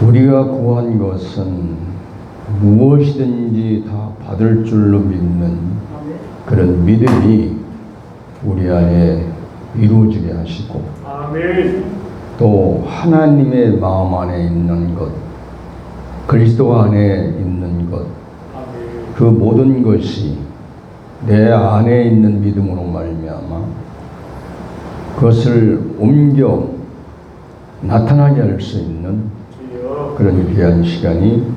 우리가 구한 것은 무엇이든지 다 받을 줄로 믿는 그런 믿음이 우리 안에 이루어지게 하시고, 또 하나님의 마음 안에 있는 것, 그리스도 안에 있는 것, 그 모든 것이 내 안에 있는 믿음으로 말미암아 그것을 옮겨 나타나게 할 수 있는 그런 귀한 시간이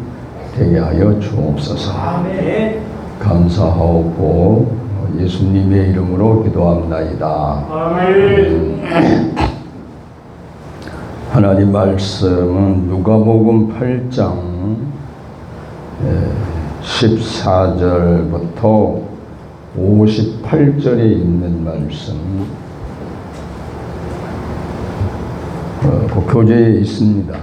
되게 하여 주옵소서. 감사하고 예수님의 이름으로 기도합나이다. 아멘. 하나님 말씀은 누가복음 8장 14절부터 58절에 있는 말씀, 그 교재에 있습니다.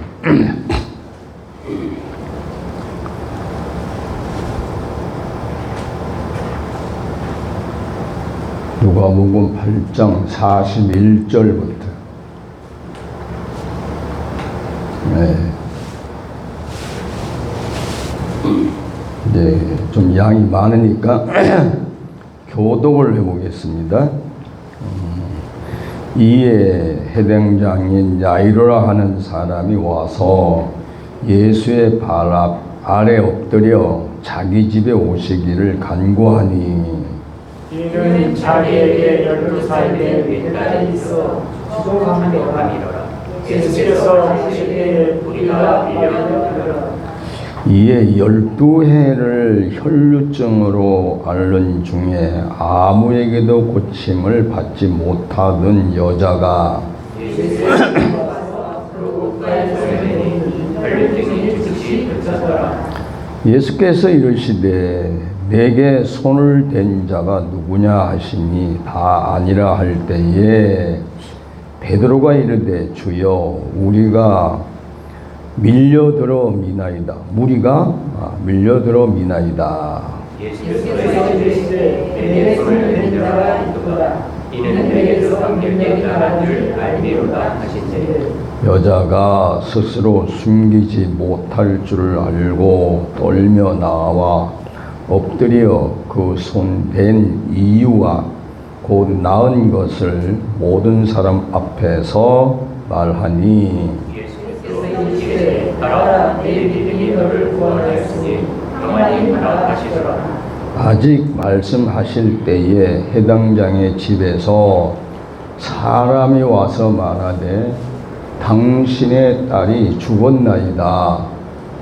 누가복음 8장 41절부터. 이제 좀 양이 많으니까 교독을 해보겠습니다. 이에 해당장인 야이로라 하는 사람이 와서 예수의 발 아래 엎드려 자기 집에 오시기를 간구하니, 이는 자기에게 12살의 윗딸이 있어 수동하며 하니라. 예수께서 오실 때에 우리가 밀려들어라. 이에 12해를 혈루증으로 앓는 중에 아무에게도 고침을 받지 못하던 여자가 예수께서 이르시되 내게 손을 댄 자가 누구냐 하시니 다 아니라 할 때에 베드로가 이르되 주여 우리가 밀려들어 미나이다. 무리가 밀려들어 미나이다. 예수께서 이르시되 내게 손을 댄 자가 누구다. 이는 내게서 감격되리라 줄 알미로다 하시되, 여자가 스스로 숨기지 못할 줄을 알고 떨며 나와 엎드려 그 손 댄 이유와 곧 나은 것을 모든 사람 앞에서 말하니, 예수께서 이르시되 가라, 네 믿음이 너를 구원하였으니 평안히 가라 하시더라. 아직 말씀하실 때에 해당장의 집에서 사람이 와서 말하되 당신의 딸이 죽었나이다.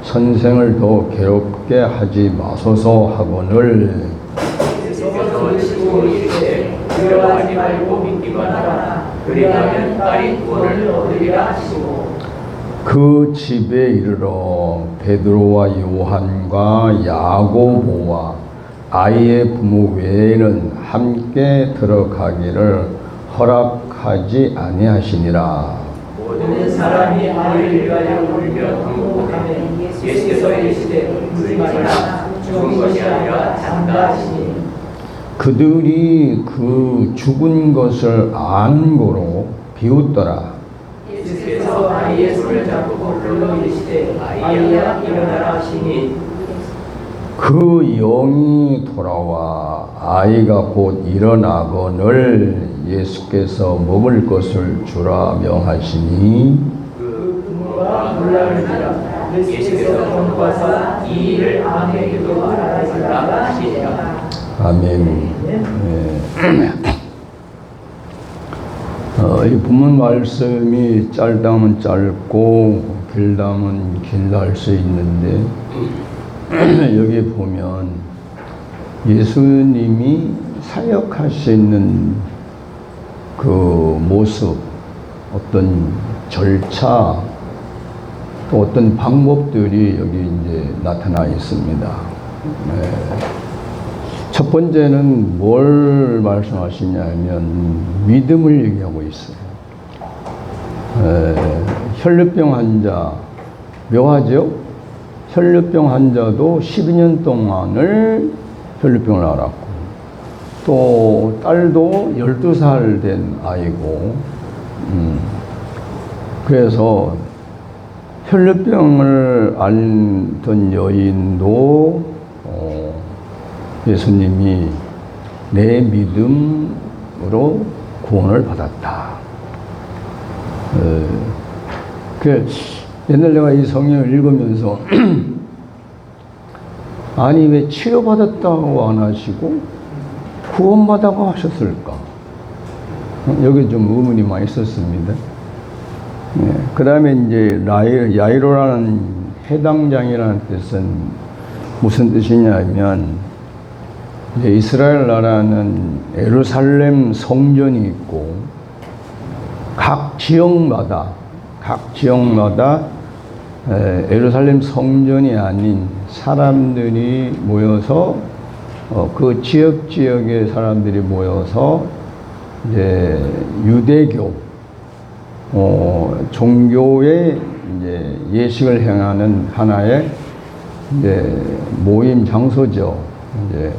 선생을 더 괴롭게 하지 마소서 하거늘. 예수께서 치고 이르시되 두려워하지 말고 믿기만 하라. 그리하면 딸이 구원을 얻으리라 하시고, 그 집에 이르러 베드로와 요한과 야고보와 아이의 부모 외에는 함께 들어가기를 허락하지 아니하시니라. 모든 사람이 아이를 위하여 울며 통곡하며 예수께서 이르시되 울지 말라. 죽은 것이 아니라 잔다 하시니, 그들이 그 죽은 것을 아는 고로 비웃더라. 예수께서 아이의 손을 잡고 불러 이르시되 아이야 일어나라 하시니, 그 영이 돌아와 아이가 곧 일어나거늘 예수께서 먹을 것을 주라 명하시니, 그 부모가 놀라는지라. 예수께서 돌아와서 이 일을 아무에게도 말하지 말라 하시니라. 아멘. 이 본문 말씀이 짧다면 짧고 길다면 길다 할 수 있는데, 여기 보면 예수님이 사역하시는 그 모습, 어떤 절차, 또 어떤 방법들이 여기 이제 나타나 있습니다. 첫 번째는 뭘 말씀하시냐면 믿음을 얘기하고 있어요. 혈루병 환자, 묘하죠? 혈루병 환자도 12년 동안을 혈루병을 앓았고, 또 딸도 12살 된 아이고, 그래서 혈루병을 앓던 여인도 예수님이 내 믿음으로 구원을 받았다. 옛날 내가 이 성경을 읽으면서 아니 왜 치료받았다고 안 하시고 구원받다고 하셨을까? 여기 좀 의문이 많이 있었습니다. 그 다음에 이제 야이로라는 해당장이라는 뜻은 무슨 뜻이냐면 이제 이스라엘 나라는 예루살렘 성전이 있고 각 지역마다 예루살렘 성전이 아닌 사람들이 모여서 그 지역의 사람들이 모여서 이제 유대교 종교의 이제 예식을 행하는 하나의 이제 모임 장소죠. 이제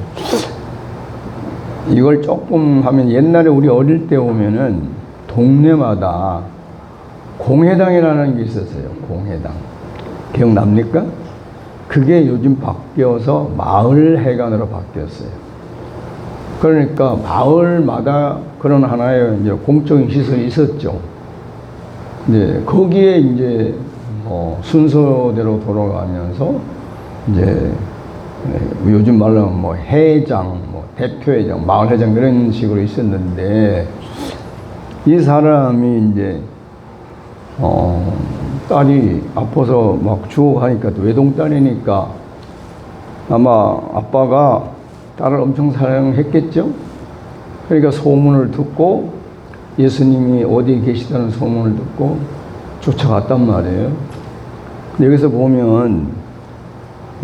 이걸 조금 하면 옛날에 우리 어릴 때 오면은 동네마다 공회당이라는 게 있었어요. 공회당. 기억납니까? 그게 요즘 바뀌어서 마을회관으로 바뀌었어요. 그러니까 마을마다 그런 하나의 이제 공적인 시설이 있었죠. 이제 거기에 이제 순서대로 돌아가면서 이제 요즘 말로 하면 뭐 회장, 뭐 대표회장, 마을회장 이런 식으로 있었는데 이 사람이 이제 딸이 아파서 막 죽어가니까 또 외동딸이니까 아마 아빠가 딸을 엄청 사랑했겠죠. 그러니까 소문을 듣고 예수님이 어디에 계시다는 소문을 듣고 쫓아갔단 말이에요. 근데 여기서 보면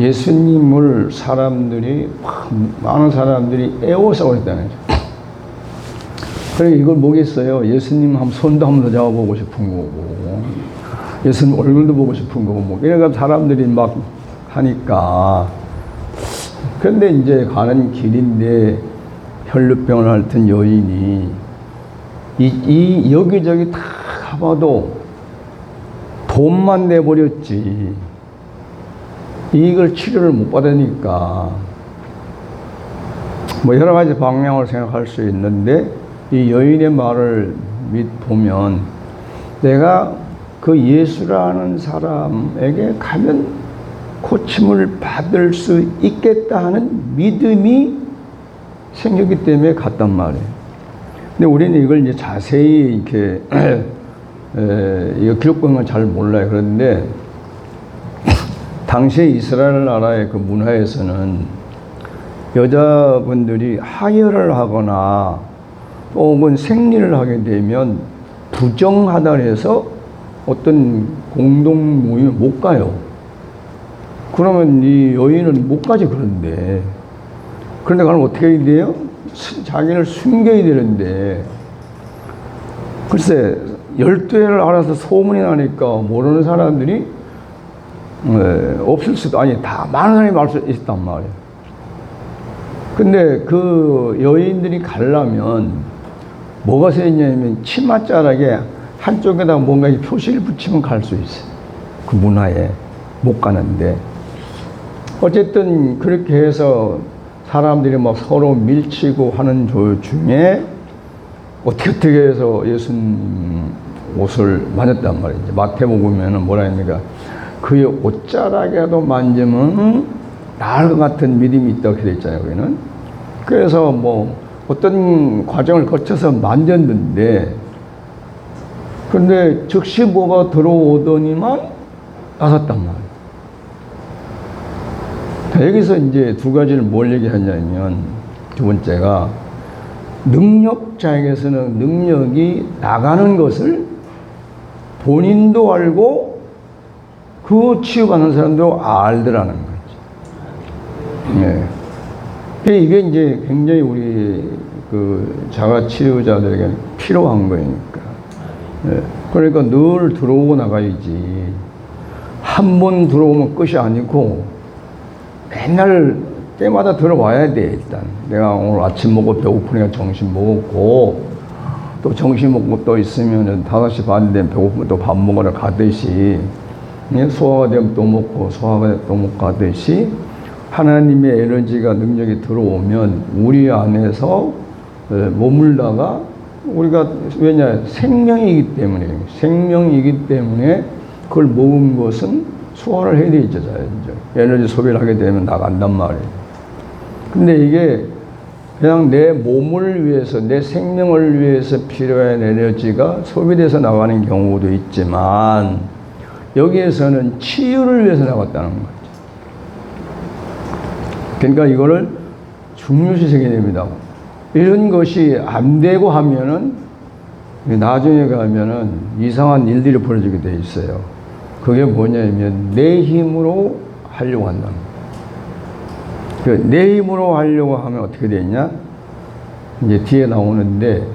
예수님을 많은 사람들이 애워싸고 있다는 거죠. 그러니까 이걸 뭐겠어요? 예수님 손도 한번 더 잡아보고 싶은 거고, 예수님 얼굴도 보고 싶은 거고, 뭐, 이래가 사람들이 막 하니까. 그런데 이제 가는 길인데 혈루병을 앓던 여인이 이 여기저기 다 가봐도 돈만 내버렸지 이걸 치료를 못 받으니까 뭐 여러 가지 방향을 생각할 수 있는데 이 여인의 말을 보면 내가 그 예수라는 사람에게 가면 고침을 받을 수 있겠다 하는 믿음이 생겼기 때문에 갔단 말이에요. 근데 우리는 이걸 이제 자세히 이렇게 이거 기록된 건 잘 몰라요. 그런데 당시에 이스라엘 나라의 그 문화에서는 여자분들이 하혈을 하거나 혹은 생리를 하게 되면 부정하다 해서 어떤 공동 모임을 못 가요. 그러면 이 여인은 못 가지. 그런데 그럼 어떻게 해야 돼요? 자기를 숨겨야 되는데 글쎄 12회를 알아서 소문이 나니까 모르는 사람들이 없을 수도 다 많은 사람이 말 수 있단 말이에요. 근데 그 여인들이 가려면 뭐가 생기냐면 치맛자락에 한쪽에다 뭔가 표시를 붙이면 갈 수 있어요. 그 문화에 못 가는데 어쨌든 그렇게 해서 사람들이 막 서로 밀치고 하는 중에 어떻게 해서 예수님 옷을 만졌단 말이에요. 마태복음에는 뭐라 합니까? 그의 옷자락에도 만지면 나을 것 같은 믿음이 있다고 되어 있잖아요. 거기는. 그래서 뭐 어떤 과정을 거쳐서 만졌는데 근데 즉시 뭐가 들어오더니만 나섰단 말이에요. 여기서 이제 두 가지를 뭘 얘기하냐면 두 번째가 능력자에게서는 능력이 나가는 것을 본인도 알고 그 치유받는 사람도 알더라는 거죠. 예. 이게 이제 굉장히 우리 그 자가 치유자들에게 필요한 거니까. 예. 그러니까 늘 들어오고 나가야지. 한 번 들어오면 끝이 아니고 맨날 때마다 들어와야 돼. 일단 내가 오늘 아침 먹고 배고프니까 점심 먹었고 또 점심 먹고 또 있으면은 5시 반 되면 배고프면 또 밥 먹으러 가듯이 소화가 되면 또 먹고 소화가 되면 또 먹고 하듯이 하나님의 에너지가 능력이 들어오면 우리 안에서 머물다가 우리가 왜냐 생명이기 때문에 그걸 먹은 것은 소화를 해야 되죠. 에너지 소비를 하게 되면 나간단 말이에요. 근데 이게 그냥 내 몸을 위해서 내 생명을 위해서 필요한 에너지가 소비돼서 나가는 경우도 있지만 여기에서는 치유를 위해서 나갔다는 거죠. 그러니까 이거를 중요시 생각해야 됩니다. 이런 것이 안 되고 하면은 나중에 가면은 이상한 일들이 벌어지게 돼 있어요. 그게 뭐냐면 내 힘으로 하려고 한다는 거예요. 내 힘으로 하려고 하면 어떻게 되냐? 이제 뒤에 나오는데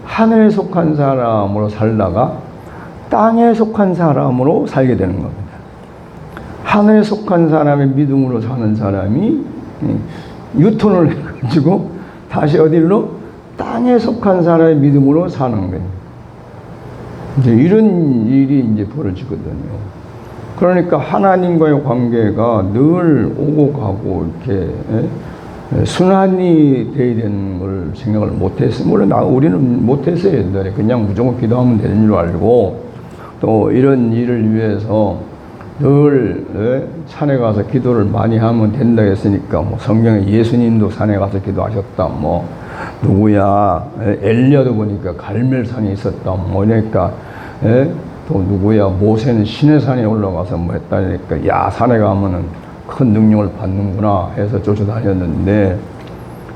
하늘에 속한 사람으로 살다가 땅에 속한 사람으로 살게 되는 겁니다. 하늘에 속한 사람의 믿음으로 사는 사람이 유턴을 해가지고 다시 어디로? 땅에 속한 사람의 믿음으로 사는 거예요. 이제 이런 일이 이제 벌어지거든요. 그러니까 하나님과의 관계가 늘 오고 가고 이렇게 순환이 돼야 되는 걸 생각을 못했어요. 물론 우리는 못했어요. 옛날에 그냥 무조건 기도하면 되는 줄 알고 또 이런 일을 위해서 늘 산에 가서 기도를 많이 하면 된다 했으니까 뭐 성경에 예수님도 산에 가서 기도하셨다 뭐 누구야 엘리야도 보니까 갈멜산에 있었다 뭐 그러니까 또 누구야 모세는 시내산에 올라가서 뭐 했다니까 야 산에 가면은 큰 능력을 받는구나 해서 쫓아다녔는데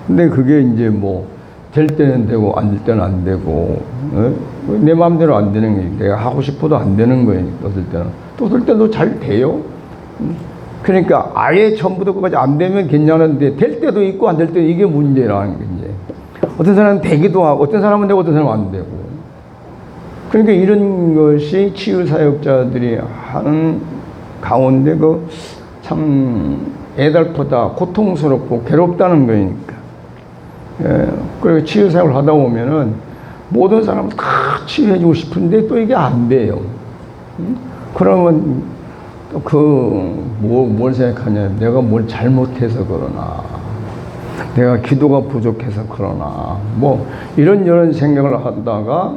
근데 그게 이제 뭐 될 때는 되고 안 될 때는 안 되고 내 마음대로 안 되는 거예요. 내가 하고 싶어도 안 되는 거예요. 어떨 때는 또 어떨 때도 잘 돼요. 그러니까 아예 처음부터 끝까지 안 되면 괜찮은데 될 때도 있고 안 될 때도 이게 문제라는 게 이제 어떤 사람은 되기도 하고 어떤 사람은 되고 어떤 사람은 안 되고 그러니까 이런 것이 치유 사역자들이 하는 가운데 그 참 애달프다 고통스럽고 괴롭다는 거니까 그리고 치유 사역을 하다 보면은 모든 사람을 다 치유해주고 싶은데 또 이게 안 돼요. 그러면 또 뭘 생각하냐 내가 뭘 잘못해서 그러나 내가 기도가 부족해서 그러나 뭐 이런저런 생각을 하다가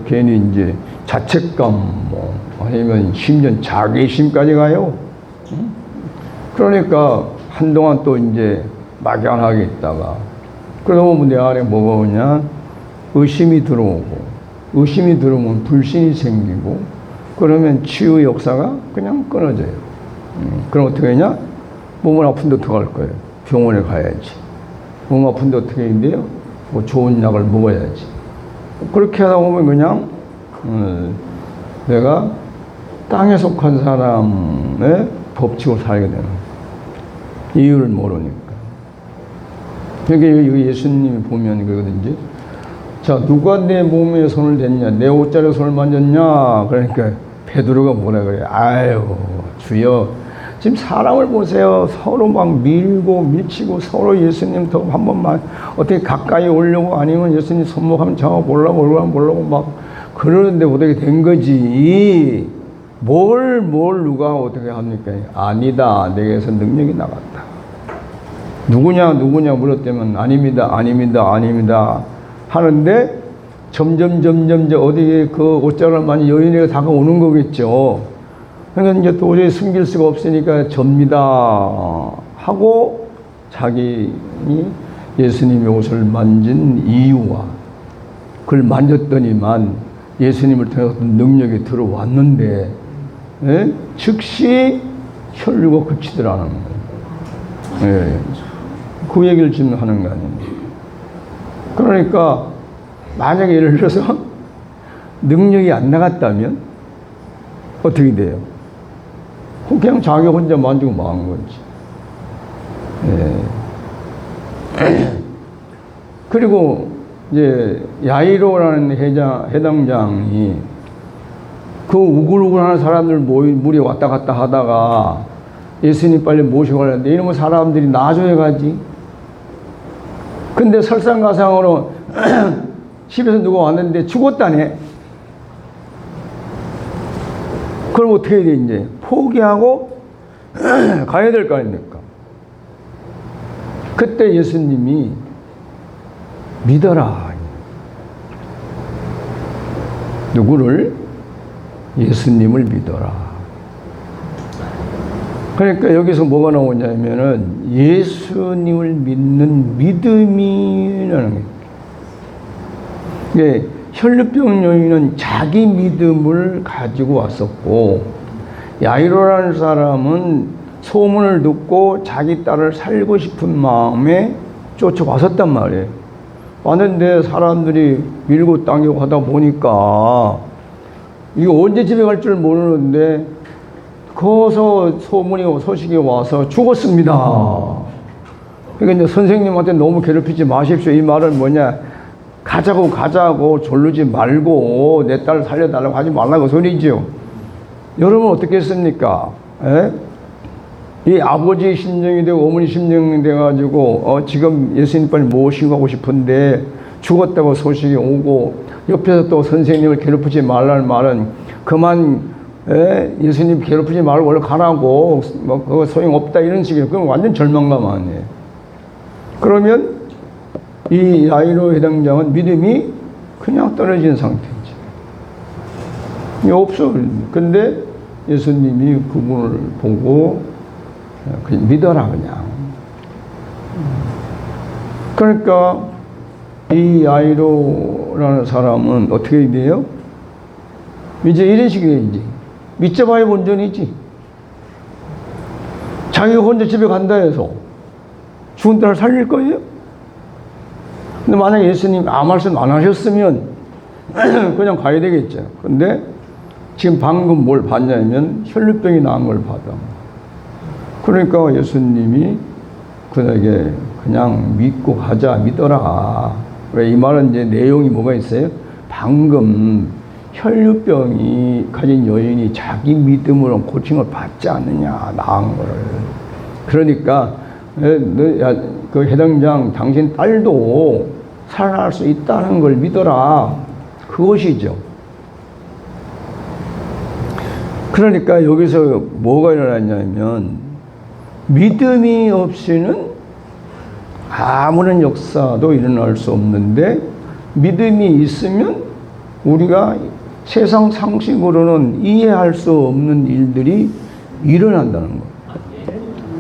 괜히 이제 자책감 뭐 아니면 심지어 자괴심까지 가요. 그러니까 한동안 또 이제 막연하게 있다가 그러다 보면 내 안에 뭐가 오냐 의심이 들어오고 의심이 들어오면 불신이 생기고 그러면 치유 역사가 그냥 끊어져요. 그럼 어떻게 하냐 몸은 아픈데 어떡할 거예요. 병원에 가야지. 몸 아픈데 어떻게 했는데요 뭐 좋은 약을 먹어야지. 그렇게 하다 보면 그냥 내가 땅에 속한 사람의 법칙으로 살게 되는 거예요. 이유를 모르니까. 그러니까 여기 예수님이 보면 그러거든요. 자, 누가 내 몸에 손을 댔냐? 내 옷자리에 손을 만졌냐? 그러니까 베드로가 뭐라 그래요? 아유, 주여. 지금 사람을 보세요. 서로 막 밀고 밀치고 서로 예수님 더 한 번만 어떻게 가까이 오려고 아니면 예수님 손목하면 잡아보려고 막 그러는데 어떻게 된 거지? 뭘 누가 어떻게 합니까? 아니다. 내게서 능력이 나갔다. 누구냐 물었다면 아닙니다. 하는데 점점 어디에 그 옷자락을 많이 여인에게 다가오는 거겠죠. 그러니까 이제 도저히 숨길 수가 없으니까 접니다 하고 자기 예수님의 옷을 만진 이유와 그걸 만졌더니만 예수님을 통해서 능력이 들어왔는데 즉시 혈류가 그치더라는 거예요. 그 얘기를 지금 하는 거 아닙니까? 그러니까 만약에 예를 들어서 능력이 안 나갔다면 어떻게 돼요? 그냥 자기 혼자 만지고 망한 거지. 그리고 이제 야이로라는 해당장이 그 우글우글하는 사람들 무리 왔다 갔다 하다가 예수님 빨리 모시고 가려는데 이러면 사람들이 나중에 가지. 근데 설상가상으로 집에서 누가 왔는데 죽었다네. 그럼 어떻게 해야 돼, 이제? 포기하고 가야 될 거 아닙니까? 그때 예수님이 믿어라. 누구를? 예수님을 믿어라. 그러니까 여기서 뭐가 나오냐면은 예수님을 믿는 믿음이라는 거예요. 예, 혈루병 여인은 자기 믿음을 가지고 왔었고, 야이로라는 사람은 소문을 듣고 자기 딸을 살고 싶은 마음에 쫓아왔었단 말이에요. 왔는데 사람들이 밀고 당기고 하다 보니까 이거 언제 집에 갈 줄 모르는데 거기서 소식이 와서 죽었습니다. 그러니까 이제 선생님한테 너무 괴롭히지 마십시오. 이 말은 뭐냐? 가자고 졸르지 말고 내 딸 살려달라고 하지 말라고 소리죠. 여러분 어떻게 했습니까? 에? 이 아버지의 심정이 되고 어머니 심정이 돼가지고 지금 예수님 빨리 모시고 가고 싶은데 죽었다고 소식이 오고 옆에서 또 선생님을 괴롭히지 말라는 말은 그만 예수님 괴롭히지 말고 원래 가라고 뭐 그거 소용없다 이런 식이에요. 그럼 완전 절망감 아니에요. 그러면 이 야이로 회당장은 믿음이 그냥 떨어진 상태죠. 없어. 근데 예수님이 그분을 보고 그냥 믿어라 그냥. 그러니까 이 야이로라는 사람은 어떻게 돼요? 이제 이런 식이지. 믿자봐야 본전이지. 자기가 혼자 집에 간다 해서 죽은 딸을 살릴 거예요? 근데 만약에 예수님 아무 말씀 안 하셨으면 그냥 가야 되겠죠. 근데 지금 방금 뭘 봤냐면 혈루병이 나은 걸 받아. 그러니까 예수님이 그에게 그냥 믿고 가자, 믿어라. 왜 이 말은 이제 내용이 뭐가 있어요? 방금 혈루병이 가진 여인이 자기 믿음으로 고침을 받지 않느냐, 나은 거를. 그러니까 그 회당장 당신 딸도 살아날 수 있다는 걸 믿어라. 그것이죠. 그러니까 여기서 뭐가 일어났냐면 믿음이 없이는 아무런 역사도 일어날 수 없는데 믿음이 있으면 우리가 세상 상식으로는 이해할 수 없는 일들이 일어난다는 거예요.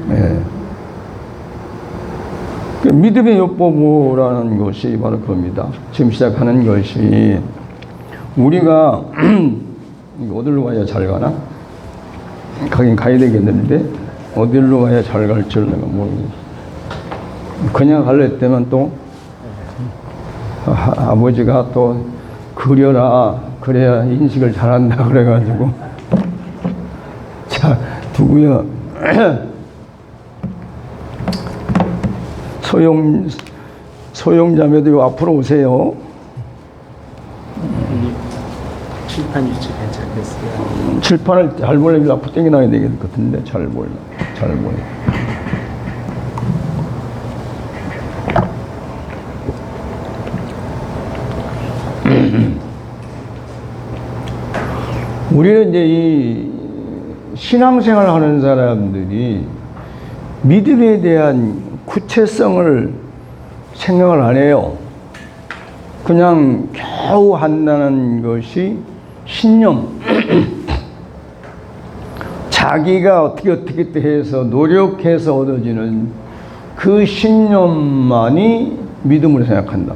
네. 믿음의 요법이라는 것이 바로 그겁니다. 지금 시작하는 것이 우리가 어디로 가야 잘 가나? 가긴 가야 되겠는데 어디로 가야 잘 갈 줄 내가 모르겠어. 그냥 갈래 때면 또 아버지가 또 그려라 그래야 인식을 잘한다 그래가지고 자 누구야 소용자매도 앞으로 오세요. 칠판 위치 괜찮겠어요? 칠판을 잘 보려면 앞으로 땡겨나야 되겠을 것 같은데 잘 보여. 우리는 이제 이 신앙생활 하는 사람들이 믿음에 대한 구체성을 생각을 안 해요. 그냥 겨우 한다는 것이 신념. 자기가 어떻게 해서 노력해서 얻어지는 그 신념만이 믿음으로 생각한다.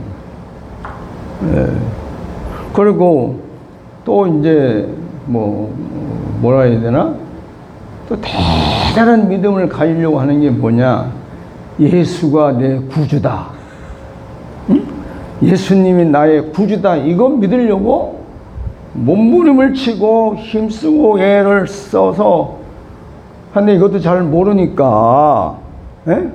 네. 그리고 또 이제 뭐라 해야 되나? 또 대단한 믿음을 가지려고 하는 게 뭐냐? 예수가 내 구주다. 응? 예수님이 나의 구주다. 이건 믿으려고 몸부림을 치고 힘쓰고 애를 써서 하는데 이것도 잘 모르니까. 에?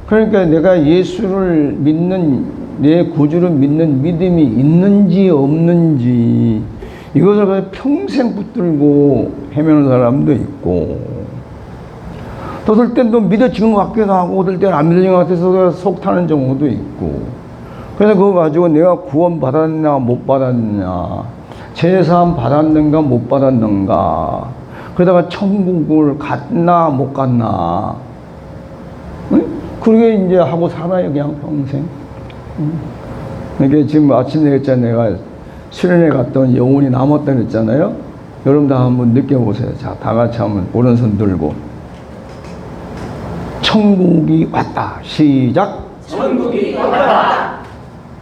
그러니까 내가 예수를 믿는 내 구주를 믿는 믿음이 있는지 없는지 이것을 평생 붙들고 헤매는 사람도 있고 또 어떨 땐 또 믿어지는 것 같기도 하고 어떨 때는 안 믿어지는 것 같아서 속 타는 경우도 있고 그래서 그거 가지고 내가 구원 받았나 못 받았냐 제사함 받았는가 못 받았는가 그러다가 천국을 갔나 못 갔나. 응? 그러게 이제 하고 살아요, 그냥 평생. 이게 지금 아침에 했잖아요. 내가 수련회 갔던 영혼이 남았다 그랬잖아요. 여러분도 한번 느껴보세요. 자, 다 같이 한번 오른손 들고. 천국이 왔다. 시작. 천국이 왔다.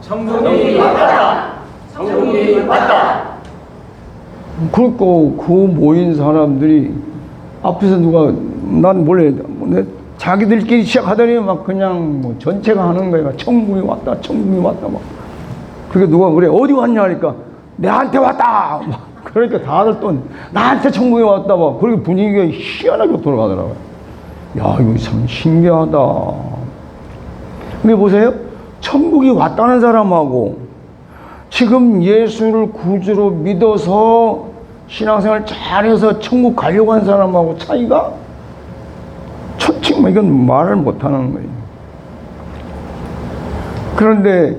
천국이 왔다. 천국이 왔다. 그리고 그 모인 사람들이 앞에서 누가 난 몰래 자기들끼리 시작하더니 막 그냥 뭐 전체가 하는 거예요. 천국이 왔다, 천국이 왔다 막. 그게 누가 그래 어디 왔냐 하니까 내한테 왔다. 막 그러니까 다들 또 나한테 천국이 왔다 막 그렇게 분위기가 희한하게 돌아가더라고요. 야 이거 참 신기하다. 근데 보세요, 천국이 왔다는 사람하고 지금 예수를 구주로 믿어서 신앙생활 잘해서 천국 가려고 한 사람하고 차이가 천칭 이건 말을 못하는 거예요. 그런데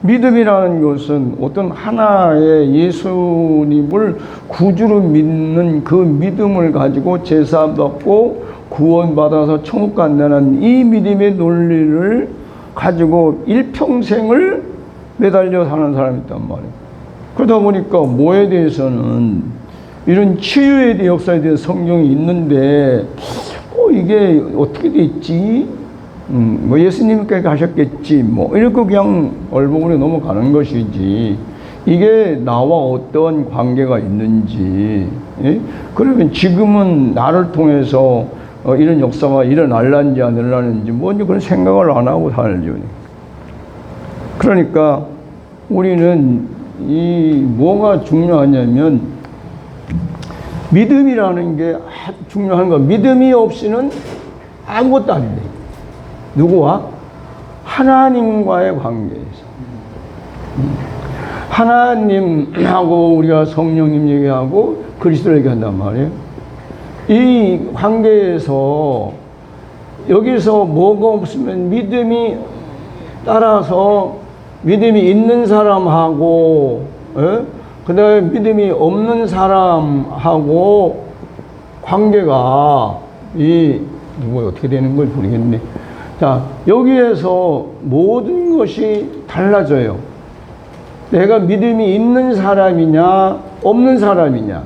믿음이라는 것은 어떤 하나의 예수님을 구주로 믿는 그 믿음을 가지고 제사받고 구원받아서 천국 간다는 이 믿음의 논리를 가지고 일평생을 매달려 사는 사람이 있단 말이에요. 그러다 보니까 뭐에 대해서는 이런 치유에 대한 역사에 대한 성경이 있는데 이게 어떻게 됐지? 뭐 예수님께서 하셨겠지 뭐 이렇게 그냥 얼버무려 넘어가는 것이지 이게 나와 어떤 관계가 있는지 예? 그러면 지금은 나를 통해서 이런 역사가 일어날는지 안 일어나는지 뭔지 그런 생각을 안 하고 살죠. 그러니까 우리는 이 뭐가 중요하냐면 믿음이라는 게 중요한 거. 믿음이 없이는 아무것도 안 돼. 누구와? 하나님과의 관계에서. 하나님하고 우리가 성령님 얘기하고 그리스도 얘기한단 말이에요. 이 관계에서 여기서 뭐가 없으면 믿음이 따라서 믿음이 있는 사람하고 그 다음에 믿음이 없는 사람하고 관계가 뭐 어떻게 되는 걸 모르겠네. 자, 여기에서 모든 것이 달라져요. 내가 믿음이 있는 사람이냐 없는 사람이냐.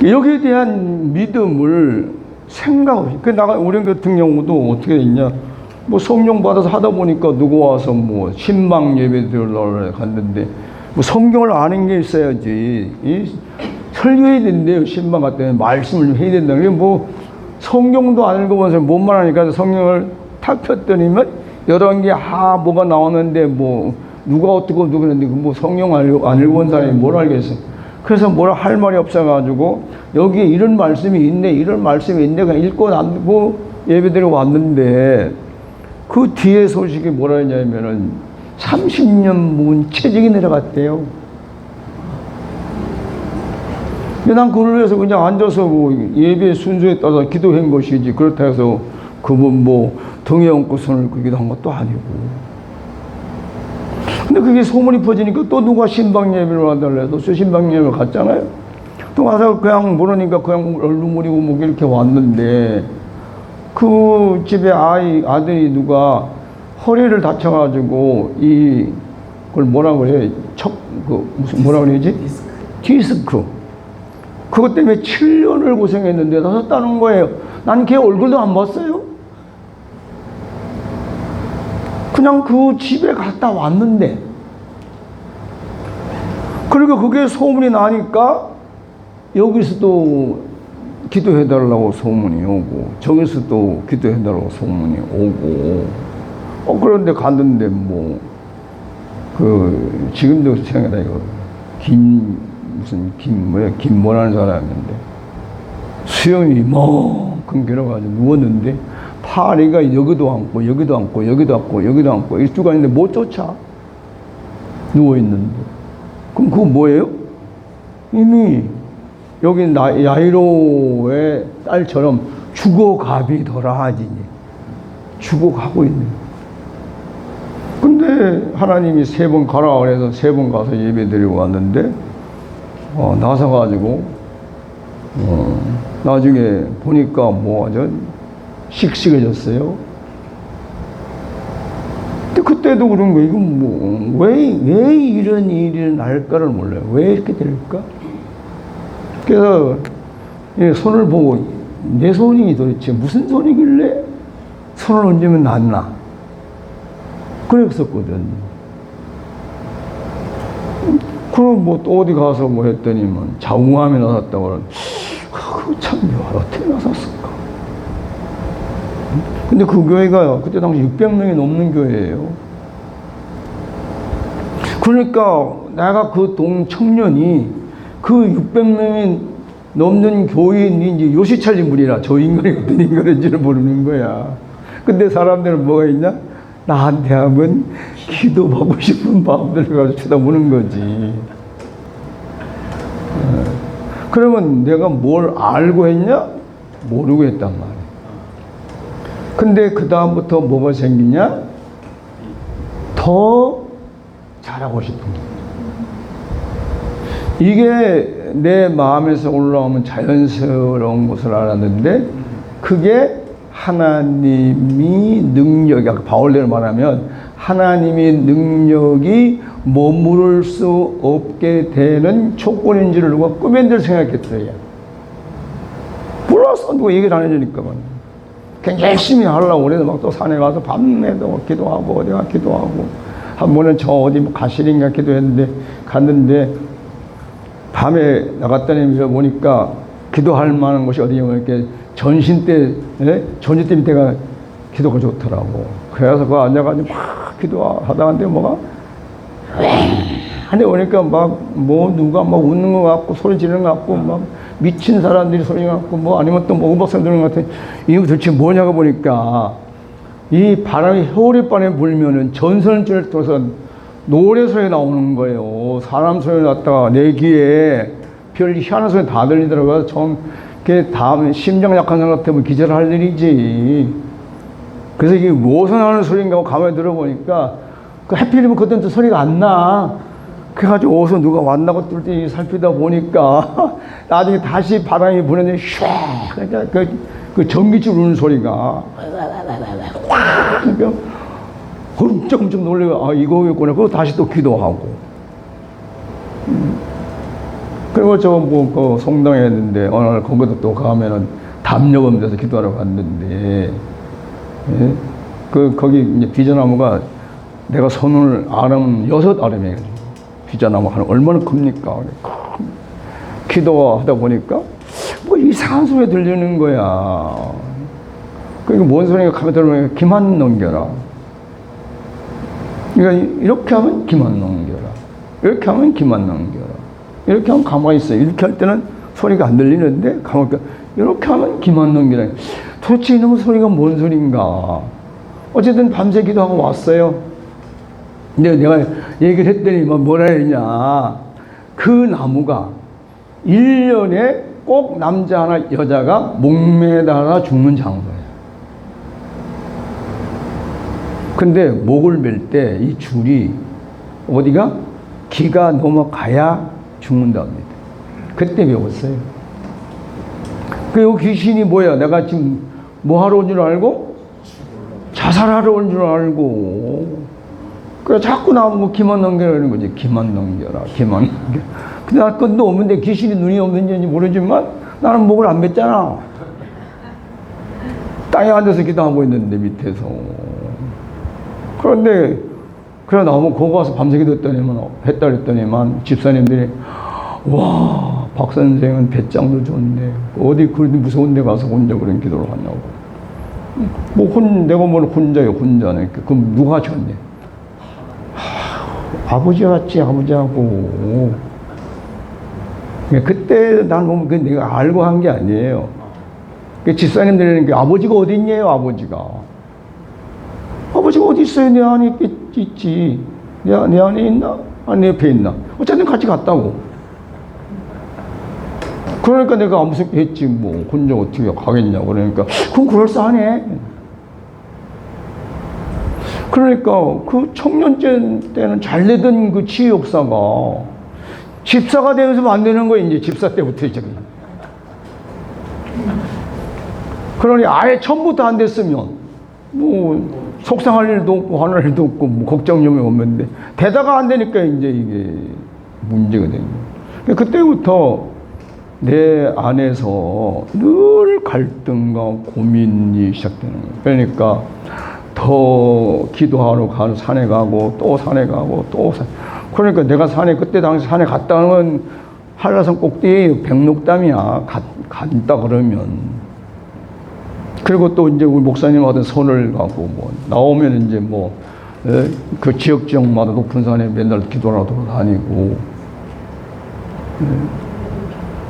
여기에 대한 믿음을 생각 없이. 우리 같은 경우도 어떻게 있냐. 뭐 성령 받아서 하다 보니까 누구 와서 뭐 신방 예배 들으러 갔는데 뭐 성경을 아는 게 있어야지. 설교해야 된대요. 신방 갔을 때 말씀을 해야 된다. 그게 뭐 성경도 안 읽어봐서 뭔만 하니까 성경을 탁 폈더니만 여러 개 뭐가 나오는데 뭐 누가 어떻고 누구는데 뭐 성경 안 읽어본 사람이 뭘 알겠어. 그래서 뭐라 할 말이 없어가지고 여기에 이런 말씀이 있네 이런 말씀이 있네 그냥 읽고 남고 예배드리고 왔는데 그 뒤에 소식이 뭐라 했냐면은 30년 묵은 체증이 내려갔대요. 난 그걸 위해서 그냥 앉아서 뭐 예배 순서에 따라서 기도한 것이지 그렇다 해서 그분 뭐 등에 얹고 손을 끄기도 한 것도 아니고. 근데 그게 소문이 퍼지니까 또 누가 신방 예배를 한달래 해서 신방 예배를 갔잖아요. 또 가서 그냥 모르니까 그냥 얼룩무리고 뭐 이렇게 왔는데 그 집에 아들이 누가 허리를 다쳐가지고 그걸 뭐라 그래? 무슨 뭐라 그러지? 디스크. 그것 때문에 7년을 고생했는데 나섰다는 거예요. 난 걔 얼굴도 안 봤어요. 그냥 그 집에 갔다 왔는데. 그리고 그게 소문이 나니까 여기서도 기도해달라고 소문이 오고 저기서도 기도해달라고 소문이 오고 그런데 갔는데 지금도 생각나 이거 김모라는 사람인데 수염이 이만큼 길어가지고 누웠는데 파리가 여기도 앉고 여기도 앉고 여기도 앉고 여기도 앉고 일주가 있는데 못 쫓아 누워있는데 그럼 그거 뭐예요? 이미 여기 야이로의 딸처럼 죽어가비더라 하지 죽어가고 있는. 근데 근데 하나님이 3번 가라 그래서 3번 가서 예배 드리고 왔는데, 나서가지고, 나중에 보니까 뭐 아주 씩씩해졌어요. 근데 그때도 그런 거예요. 이건 뭐, 왜 이런 일이 날까를 몰라요. 왜 이렇게 될까? 그래서 손을 보고 내 손이 도대체 무슨 손이길래 손을 얹으면 낫나? 그랬었거든. 그럼 뭐 또 어디 가서 뭐 했더니만 자웅암이 나섰다고 그러는. 그거 참 어떻게 나섰을까? 근데 그 교회가 그때 당시 600명이 넘는 교회예요. 그러니까 내가 그 동청년이 그 600명이 넘는 교인이 이제 요시찰리 물이라 저 인간이 어떤 인간인지를 모르는 거야. 근데 사람들은 뭐가 있냐? 나한테 하면 기도하고 싶은 마음들을 가지고 쳐다보는 거지. 그러면 내가 뭘 알고 했냐? 모르고 했단 말이야. 근데 그 다음부터 뭐가 생기냐? 더 잘하고 싶은 거야. 이게 내 마음에서 올라오면 자연스러운 것을 알았는데, 그게 하나님이 능력이, 아까 바울대로 말하면 하나님의 능력이 머무를 수 없게 되는 조건인 줄을 누가 꿈엔 줄 생각했어요. 몰랐어. 누가 얘기를 안 해주니까. 그냥 열심히 하려고. 그래서 막 또 산에 가서 밤에도 기도하고, 어디 가 기도하고. 한 번은 저 어디 뭐 가시린가 기도했는데, 갔는데, 밤에 나갔더니 보니까 기도할 만한 곳이 어디냐면 이렇게 전신 때, 전신 때 밑에가 기도가 좋더라고. 그래서 그 앉아가지고 막 기도하다가 뭐가 근데 보니까 막 뭐 누가 막 웃는 것 같고 소리 지르는 것 같고 막 미친 사람들이 소리 같고 뭐 아니면 또 뭐 음악성 들는 것 같아. 이거 도대체 뭐냐고 보니까 이 바람이 겨울밤에 불면은 전선줄을 통해서 노래 소리 나오는 거예요. 사람 소리 났다가 내 귀에 별 희한한 소리 다 들리더라고요. 좀 그 다음에 심장 약한 사람 같으면 기절할 일이지. 그래서 이게 무엇을 하는 소리인가 하고 가만히 들어보니까 그 해필이면 그때는 또 소리가 안 나. 그래가지고 어디서 누가 왔나고 뚫더니 살피다 보니까 나중에 다시 바람이 부는데 슈 그러니까 그 전기줄 우는 소리가 그러니까 엄청 놀래고 아 이거였구나. 그리고 다시 또 기도하고. 그리고 저 뭐 그 성당에 했는데 어느 날 거기도 또 가면은 담력음 돼서 기도하러 갔는데 예? 거기 이제 비자나무가 내가 손을 아름 6아름이에요. 비자나무 한 얼마나 큽니까? 기도하다 보니까 뭐 이상한 소리 들리는 거야. 그러니까 뭔 소리가 가만히 들으면 기만 넘겨라. 그러니까 이렇게 하면 기만 넘겨라. 이렇게 하면 기만 넘겨라. 이렇게 하면 가만히 있어요. 이렇게 할 때는 소리가 안 들리는데 가만히 이렇게 하면 기만 넘겨라. 도대체 이놈의 소리가 뭔 소리인가? 어쨌든 밤새 기도하고 왔어요. 근데 내가 얘기를 했더니 뭐라 했냐. 그 나무가 1년에 꼭 남자 하나 여자가 목매달아 죽는 장소예요. 근데 목을 맬 때 이 줄이 어디가 기가 넘어가야 죽는답니다. 그때 배웠어요. 그 귀신이 뭐야? 내가 지금 뭐 하러 온 줄 알고? 자살하러 온 줄 알고. 그래 자꾸 나보고 기만 넘겨라는 거지. 기만 넘겨라. 기만 넘겨. 근데 나 끝도 없는데 귀신이 눈이 없는지 모르지만 나는 목을 안 맸잖아. 땅에 앉아서 기도하고 있는데 밑에서. 그런데 그래 나오면 거기 가서 밤새 기도했더니만 했다 그랬더니만 집사님들이 와 박 선생은 배짱도 좋은데 어디 그런 무서운 데 가서 혼자 그런 기도를 하냐고. 뭐 내가 뭘 혼자요 혼자네. 그럼 누가 졌냐? 아버지가 같지 아버지하고. 그때 난 보면 그 내가 알고 한 게 아니에요. 그 집사님들이 아버지가 어디 있냐요 아버지가. 아버지가 어디 있어요? 내 안에 있지. 내 안에 있나? 아니 내 옆에 있나? 어쨌든 같이 갔다고. 그러니까 내가 무섭게 했지 뭐 혼자 어떻게 가겠냐고. 그러니까 그럼 그럴싸하네. 그러니까 그 청년제 때는 잘 되던 그 치유 역사가 집사가 되면서 안 되는 거예요. 이제 집사 때부터 이제. 그러니 아예 처음부터 안 됐으면 뭐 속상할 일도 없고 화날 일도 없고 뭐 걱정점이 없는데 되다가 안 되니까 이제 이게 문제가 되는 거예요. 그때부터 내 안에서 늘 갈등과 고민이 시작되는 거예요. 그러니까 더 기도하러 가는 산에 가고 또 산에 가고 또 산. 그러니까 내가 산에 그때 당시 산에 갔다는 건 한라산 꼭대기 백록담이야. 간다 그러면. 그리고 또 이제 우리 목사님하고 선을 가고 뭐 나오면 이제 뭐 그 지역마다 높은 산에 맨날 기도하러 다니고.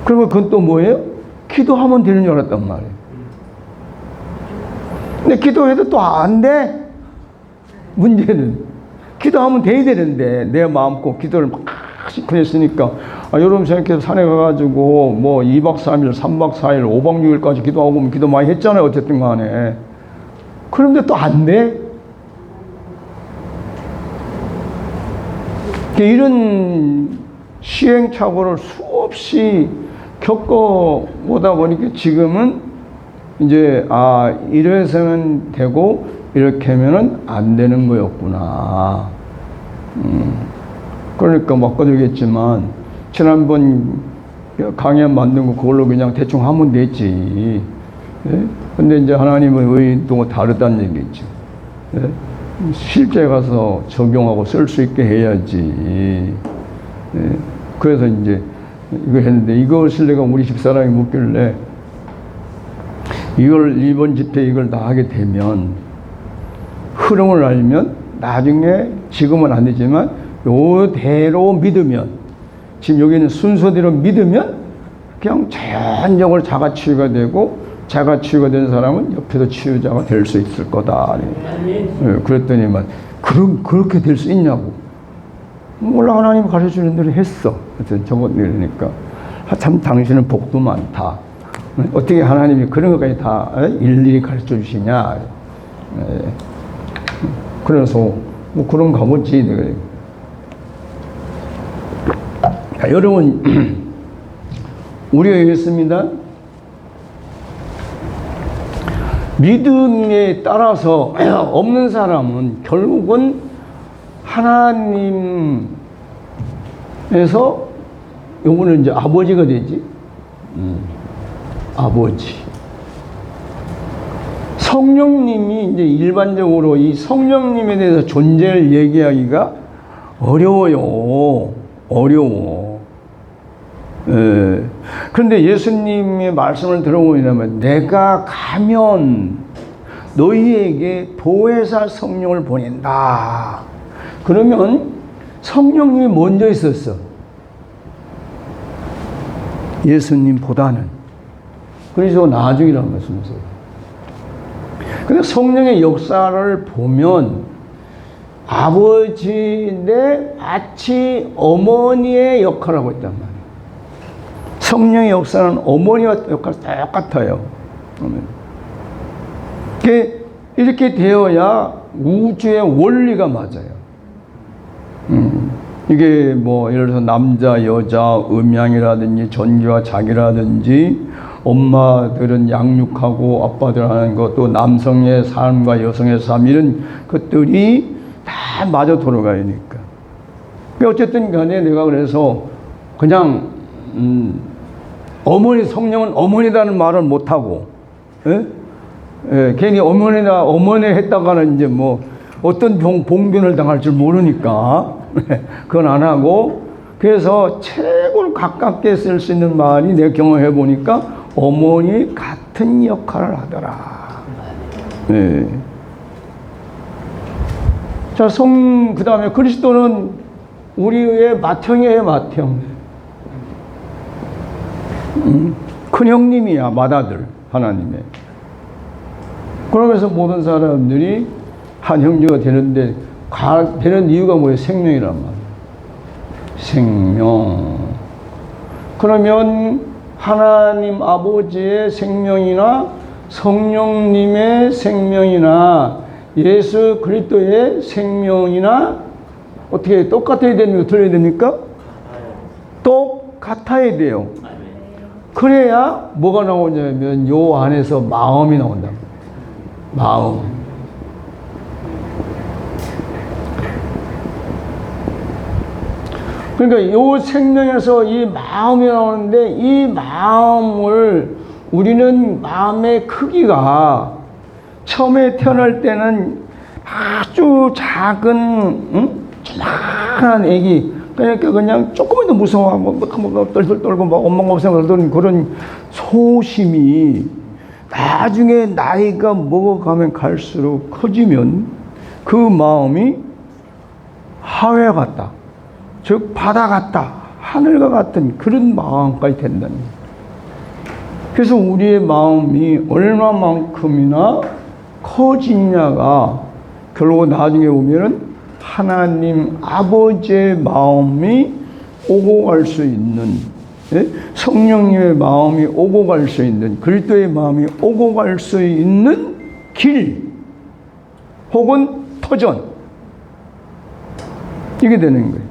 그리고 그건 또 뭐예요? 기도하면 되는 줄 알았단 말이에요. 근데 기도해도 또 안 돼. 문제는 기도하면 돼야 되는데 내 마음 꼭 기도를 막 시큰했으니까 여러분 저렇게 산에 가가지고 뭐 2박 3일, 3박 4일, 5박 6일까지 기도하고 기도 많이 했잖아요. 어쨌든 간에. 그런데 또 안 돼. 이런 시행착오를 수없이 겪어보다 보니까 지금은 이제 이래서는 되고 이렇게 하면은 안 되는 거였구나. 그러니까 바꿔주겠지만 지난번 강연 만든 거 그걸로 그냥 대충 하면 되지. 예? 근데 이제 하나님의 의도 다르다는 얘기죠. 예? 실제 가서 적용하고 쓸 수 있게 해야지. 예? 그래서 이제 이거 했는데 이것을 내가 우리 집사람이 묻길래 이걸 이번 집회 이걸 다 하게 되면 흐름을 알면 나중에 지금은 안 되지만 요대로 믿으면 지금 여기는 순서대로 믿으면 그냥 자연적으로 자가치유가 되고 자가치유가 된 사람은 옆에서 치유자가 될 수 있을 거다. 네, 그랬더니만 그렇게 될 수 있냐고. 몰라 하나님 가르쳐주는 대로 했어. 하여튼 저것 이러니까 참 당신은 복도 많다. 어떻게 하나님이 그런 것까지 다 일일이 가르쳐 주시냐. 그래서 뭐 그런 가보지. 여러분 우리가 얘기했습니다. 믿음에 따라서 없는 사람은 결국은 하나님에서 요거는 이제 아버지가 되지. 아버지. 성령님이 이제 일반적으로 이 성령님에 대해서 존재를 얘기하기가 어려워요. 어려워. 그런데 예수님의 말씀을 들어보면 내가 가면 너희에게 보혜사 성령을 보낸다. 그러면 성령님이 먼저 있었어. 예수님보다는. 그래서 나중이라는 말씀이세요. 근데 성령의 역사를 보면 아버지인데 마치 어머니의 역할을 하고 있단 말이에요. 성령의 역사는 어머니와 역할이 똑같아요. 이렇게 되어야 우주의 원리가 맞아요. 이게 뭐 예를 들어서 남자, 여자, 음양이라든지 전기와 자기라든지 엄마들은 양육하고 아빠들 하는 것, 또 남성의 삶과 여성의 삶 이런 것들이 다 맞아 돌아가니까. 어쨌든 간에 내가 그래서 그냥 어머니 성령은 어머니라는 말을 못 하고, 괜히 어머니 했다가는 이제 뭐 어떤 봉변을 당할 줄 모르니까 그건 안 하고, 그래서 최고로 가깝게 쓸 수 있는 말이 내가 경험해 보니까 어머니 같은 역할을 하더라. 네. 자, 그 다음에 그리스도는 우리의 맏형이에요, 맏형. 큰 형님이야, 맏아들, 하나님의. 그러면서 모든 사람들이 한 형제가 되는데, 되는 이유가 뭐예요? 생명이란 말이에요. 생명. 그러면 하나님 아버지의 생명이나 성령님의 생명이나 예수 그리스도의 생명이나 어떻게 똑같아야 되는 거 틀려야 됩니까? 똑같아야 돼요. 그래야 뭐가 나오냐면 요 안에서 마음이 나온다. 마음. 그러니까 요 생명에서 이 마음이 나오는데 이 마음을 우리는 마음의 크기가 처음에 태어날 때는 아주 작은 조그만한 애기 그러니까 그냥 조금만 더 무서워하고 막 떨떨 떨고 막 엄마가 없으면 그런 소심이 나중에 나이가 먹어가면 갈수록 커지면 그 마음이 하회 같다. 즉 바다 같다. 하늘과 같은 그런 마음까지 된다는 거예요. 그래서 우리의 마음이 얼마만큼이나 커지냐가 결국 나중에 보면은 하나님 아버지의 마음이 오고 갈 수 있는, 예? 성령님의 마음이 오고 갈 수 있는, 그리스도의 마음이 오고 갈 수 있는 길 혹은 터전, 이게 되는 거예요.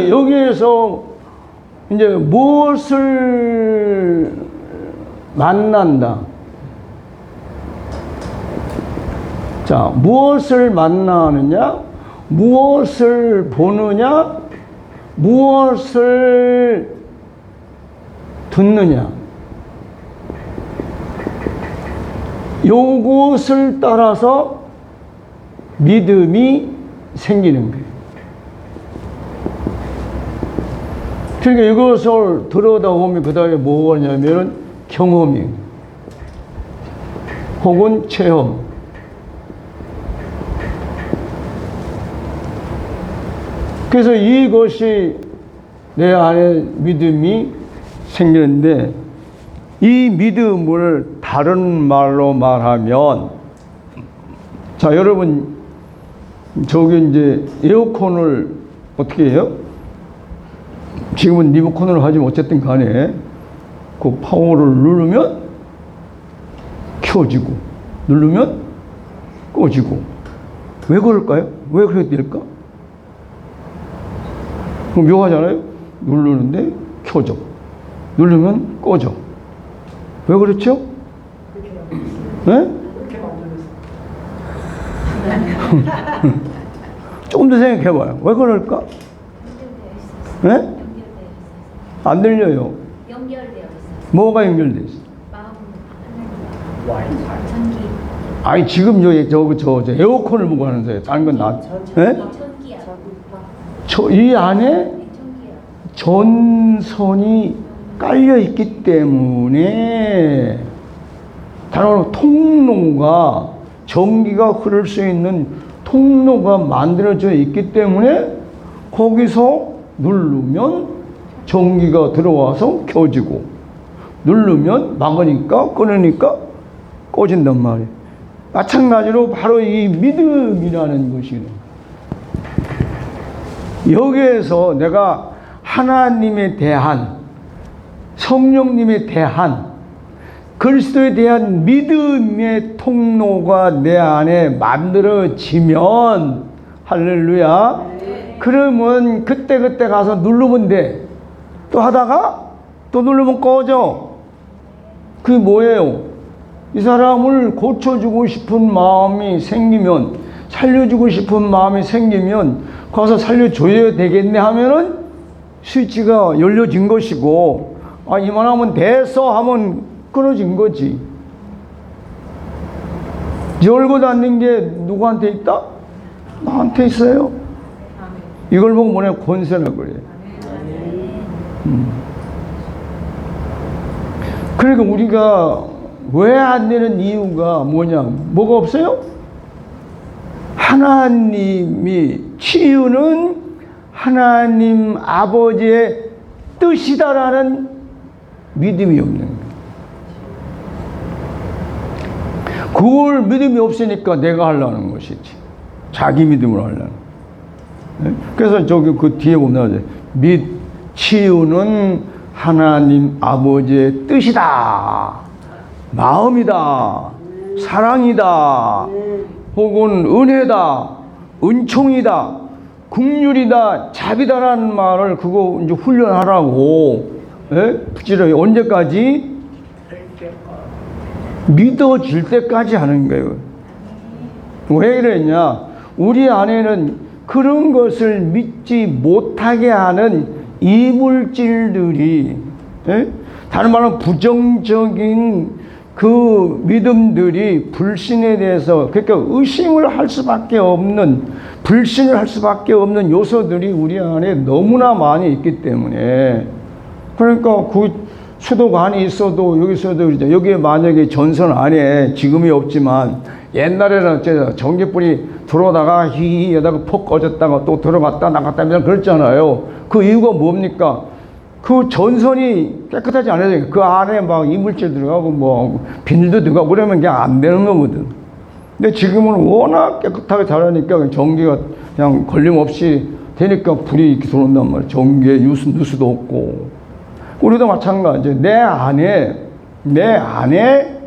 여기에서 이제 무엇을 만난다. 자, 무엇을 만나느냐, 무엇을 보느냐, 무엇을 듣느냐. 요것을 따라서 믿음이 생기는 거예요. 그러니까 이것을 들여다보면 그 다음에 뭐냐면 경험이 혹은 체험. 그래서 이것이 내 안에 믿음이 생기는데 이 믿음을 다른 말로 말하면 자 여러분 저기 이제 에어컨을 어떻게 해요? 지금은 리모컨으로 하지만 어쨌든 간에 그 파워를 누르면 켜지고 누르면 꺼지고 왜 그럴까요? 왜 그렇게 될까? 그럼 묘하잖아요? 누르는데 켜져 누르면 꺼져 왜 그렇죠? 네? 조금 더 생각해봐요. 왜 그럴까? 네? 안 들려요. 연결되어 있어요. 뭐가 연결돼 있어? 마음으로. 전기. 아니 지금 저 에어컨을 보고 하는 거예요. 다른 건 나. 네? 전기야. 이 안에 전기야. 전선이 깔려 있기 때문에 다른 말로 통로가 전기가 흐를 수 있는 통로가 만들어져 있기 때문에 거기서 누르면 전기가 들어와서 켜지고 누르면 막으니까 끊으니까 꺼진단 말이에요. 마찬가지로 바로 이 믿음이라는 것이에요. 여기에서 내가 하나님에 대한 성령님에 대한 그리스도에 대한 믿음의 통로가 내 안에 만들어지면 할렐루야. 그러면 그때 가서 누르면 돼. 또 하다가 또 누르면 꺼져. 그게 뭐예요? 이 사람을 고쳐주고 싶은 마음이 생기면 살려주고 싶은 마음이 생기면 가서 살려줘야 되겠네 하면은 스위치가 열려진 것이고 아 이만하면 됐어 하면 끊어진 거지. 열고 닫는 게 누구한테 있다? 나한테 있어요. 이걸 보고 뭐냐 권세라 그래요. 그러니까 우리가 왜 안 되는 이유가 뭐냐? 뭐가 없어요? 하나님이 치유는 하나님 아버지의 뜻이다라는 믿음이 없는 거예요. 그걸 믿음이 없으니까 내가 하려는 것이지. 자기 믿음으로 하려는. 그래서 저기 그 뒤에 보면 치유는 하나님 아버지의 뜻이다. 마음이다, 사랑이다, 혹은 은혜다, 은총이다, 긍휼이다, 자비다라는 말을 그거 이제 훈련하라고. 예? 부지런히 언제까지? 믿어질 때까지 하는 거예요. 왜 그랬냐? 우리 안에는 그런 것을 믿지 못하게 하는 이물질들이, 예? 다른 말로 부정적인 그 믿음들이 불신에 대해서, 그러니까 의심을 할 수밖에 없는, 불신을 할 수밖에 없는 요소들이 우리 안에 너무나 많이 있기 때문에, 그러니까 그 수도관이 있어도 여기서도 그러죠. 여기에 만약에 전선 안에 지금이 없지만 옛날에는 전기불이 들어오다가 히히 하다가 폭 꺼졌다가 또 들어갔다 나갔다 하면 그랬잖아요. 그 이유가 뭡니까? 그 전선이 깨끗하지 않아요. 그 안에 막 이물질 들어가고 뭐 비닐도 들어가고 그러면 그냥 안 되는 거거든. 근데 지금은 워낙 깨끗하게 잘하니까 전기가 그냥 걸림없이 되니까 불이 이렇게 들어온단 말이에요. 전기에 누수도 없고. 우리도 마찬가지예요. 내 안에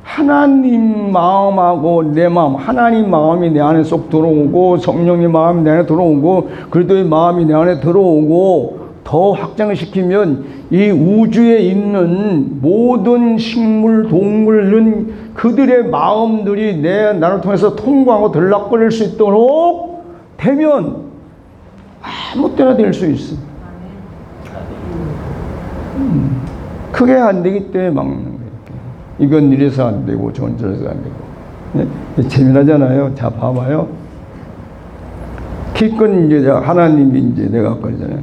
하나님 마음하고 내 마음, 하나님 마음이 내 안에 쏙 들어오고 성령의 마음이 내 안에 들어오고 그리스도의 마음이 내 안에 들어오고 더 확장을 시키면 이 우주에 있는 모든 식물, 동물은 그들의 마음들이 나를 통해서 통과하고 들락거릴 수 있도록 되면 아무 때나 될 수 있어. 크게 안 되기 때문에 막는 거예요. 이건 이래서 안 되고 저건 저래서 안 되고. 네? 재미나잖아요. 자, 봐봐요. 기껏 이제 하나님이 이제 내가 아까 그러잖아요.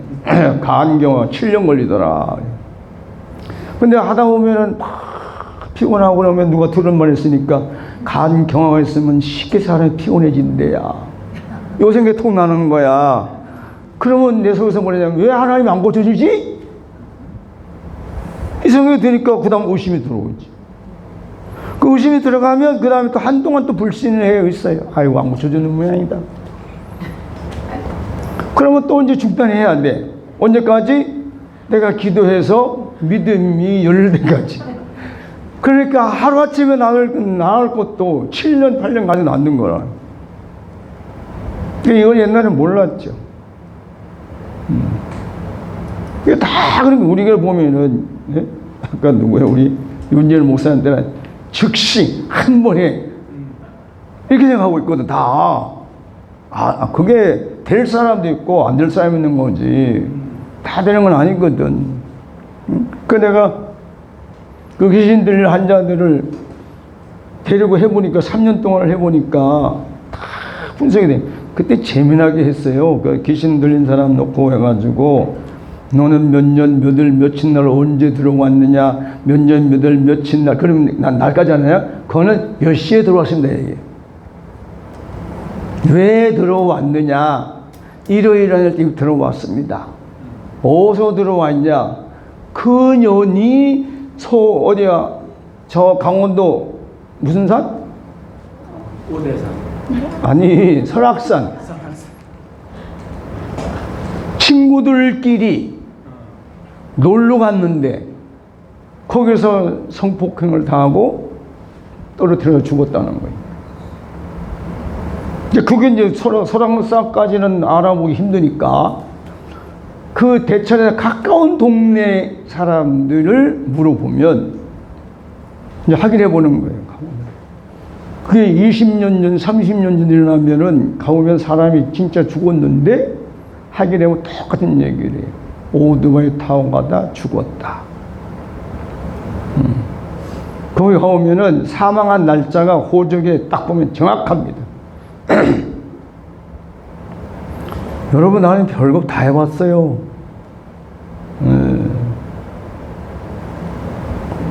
간경화 7년 걸리더라. 근데 하다 보면은 막 피곤하고 그러면 누가 들은 말 했으니까 간경화가 있으면 쉽게 사람이 피곤해진대야. 요 생각이 톡 나는 거야. 그러면 내 속에서 뭐냐면 왜 하나님이 안 고쳐주지? 이 생각이 드니까 그 다음 의심이 들어오지. 그 의심이 들어가면 그 다음에 또 한동안 또 불신을 해 있어요. 아이고 안 고쳐주는 모양이다. 그러면 또 이제 중단해야 돼. 언제까지? 내가 기도해서 믿음이 열릴 때까지. 그러니까 하루아침에 나을 것도 7년 8년 가지고 낫는 거라. 이걸 옛날에 몰랐죠. 이게 다 그런 거 우리가 보면은, 예? 아까 누구야? 우리 윤열 목사님들은 즉시 한 번에 이렇게 생각하고 있거든. 다. 그게 될 사람도 있고 안 될 사람이 있는 거지. 다 되는 건 아니거든. 그 내가 그 귀신 들린 환자들을 데리고 해보니까 3년 동안 해보니까 다 분석이 돼. 그때 재미나게 했어요. 그 귀신 들린 사람 놓고 해가지고 너는 몇 년, 몇 월, 며칠 날 언제 들어왔느냐, 몇 년, 몇 월, 며칠 날, 그럼 난 날까지 하나요? 그거는 몇 시에 들어왔습니다, 이게. 왜 들어왔느냐? 일요일날 들어왔습니다. 어디서 들어왔냐? 그년이 어디야? 저 강원도 무슨 산? 오대산. 아니, 설악산. 친구들끼리 놀러 갔는데 거기서 성폭행을 당하고 떨어뜨려 죽었다는 거예요. 이제 그게 이제 설악산까지는 알아보기 힘드니까 그 대천에 가까운 동네 사람들을 물어보면 이제 확인해 보는 거예요. 그게 20년 전, 30년 전 일어나면은 가보면 사람이 진짜 죽었는데 확인해 보면 똑같은 얘기를 해요. 오토바이 타고 가다 죽었다. 거기 가보면은 사망한 날짜가 호적에 딱 보면 정확합니다. 여러분, 나는 별거 다 해봤어요.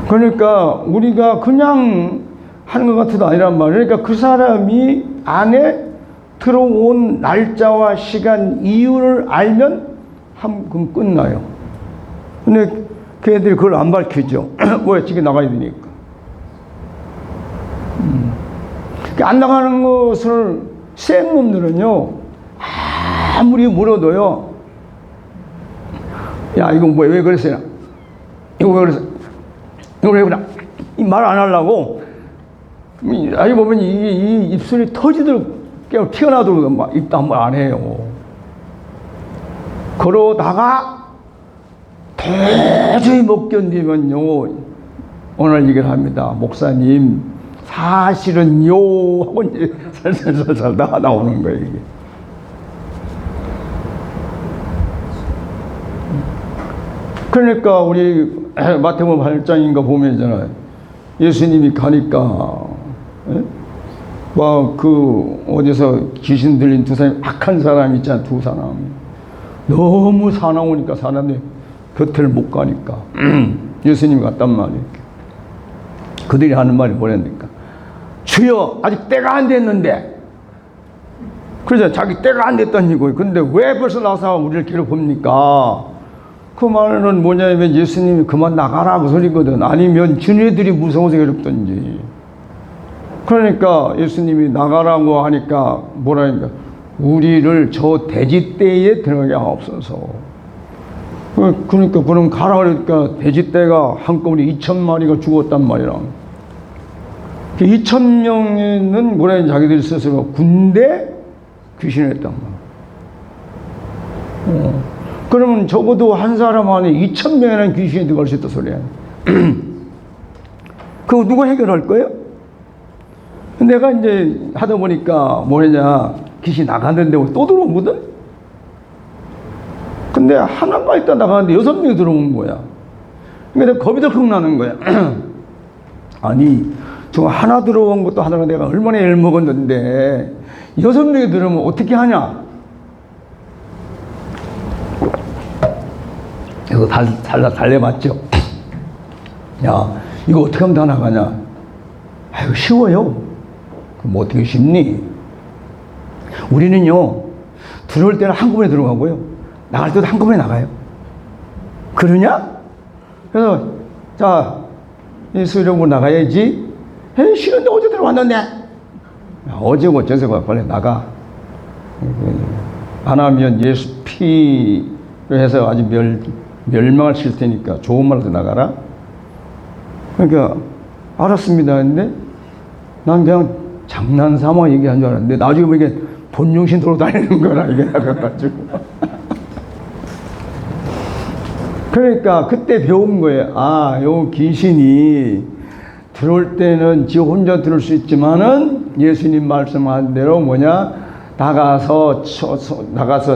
그러니까 우리가 그냥 하는 것 같아도 아니란 말이에요. 그러니까 그 사람이 안에 들어온 날짜와 시간, 이유를 알면 그럼 끝나요. 근데 걔네들이 그걸 안 밝히죠. 왜? 지금 나가야 되니까. 안 나가는 것을 센 놈들은요, 아무리 물어도요, 야, 이거 왜 그랬어요? 이거 왜 그랬어? 이거 왜 그래? 이 말 안 하려고 아니 보면 이 입술이 터지도록 튀어나오도록 막 입도 한 번 안 해요. 그러다가 도저히 못 견디면요 오늘 얘기를 합니다. 목사님 사실은요 하고 이제 살살살살 나오는 거예요. 이게. 그러니까 우리 마태복음 8장인가 보면 있잖아요. 예수님이 가니까 막 그 어디서 귀신 들린 두 사람 악한 사람 있잖아. 두 사람 너무 사나우니까 사람들이 곁을 못 가니까 예수님이 갔단 말이에요. 그들이 하는 말이 뭐랬습니까? 주여 아직 때가 안 됐는데 그러죠. 자기 때가 안 됐다는 거예요. 근데 왜 벌써 나서 우리를 괴롭힙니까? 그 말은 뭐냐면 예수님이 그만 나가라 그 소리거든. 아니면 지네들이 무서워서 괴롭던지. 그러니까 예수님이 나가라고 하니까 뭐라니까 우리를 저 돼지떼에 들어가게 하옵소서. 그러니까 그럼 가라 그러니까 돼지떼가 한꺼번에 2,000마리가 죽었단 말이라. 2,000명에는 뭐라 자기들 스스로 군대 귀신을 했단 말이야. 그러면 적어도 한 사람 안에 2,000명이라는 귀신이 들어갈 수 있다 소리야. 그거 누가 해결할 거예요? 내가 이제 하다 보니까 뭐냐 귀신 나갔는데 또 들어오거든? 근데 하나가 있다 나가는데 6명이 들어온 거야. 그러니까 겁이 덜컥 나는 거야. 아니 저 하나 들어온 것도 하다가 내가 얼마나 애를 먹었는데 6명이 들어오면 어떻게 하냐? 그래서 달래봤죠. 야 이거 어떻게 하면 다 나가냐? 아이고 쉬워요. 그럼 어떻게 쉽니? 우리는요 들어올 때는 한꺼번에 들어가고요 나갈 때도 한꺼번에 나가요. 그러냐? 그래서 자 수련고 나가야지. 에이 싫은데 어제 들어왔는데. 어제고 어째서고 빨리 나가. 안 하면 예수 피로 해서 아주 멸망을 칠 테니까 좋은 말로 나가라. 그러니까 알았습니다 했는데 난 그냥 장난삼아 얘기한 줄 알았는데 나중에 보니까 본용신 돌아다니는 거라 이게 나가가지고. 그러니까 그때 배운 거예요. 아, 요 귀신이 들어올 때는 지 혼자 들을 수 있지만은 예수님 말씀한 대로 뭐냐 나가서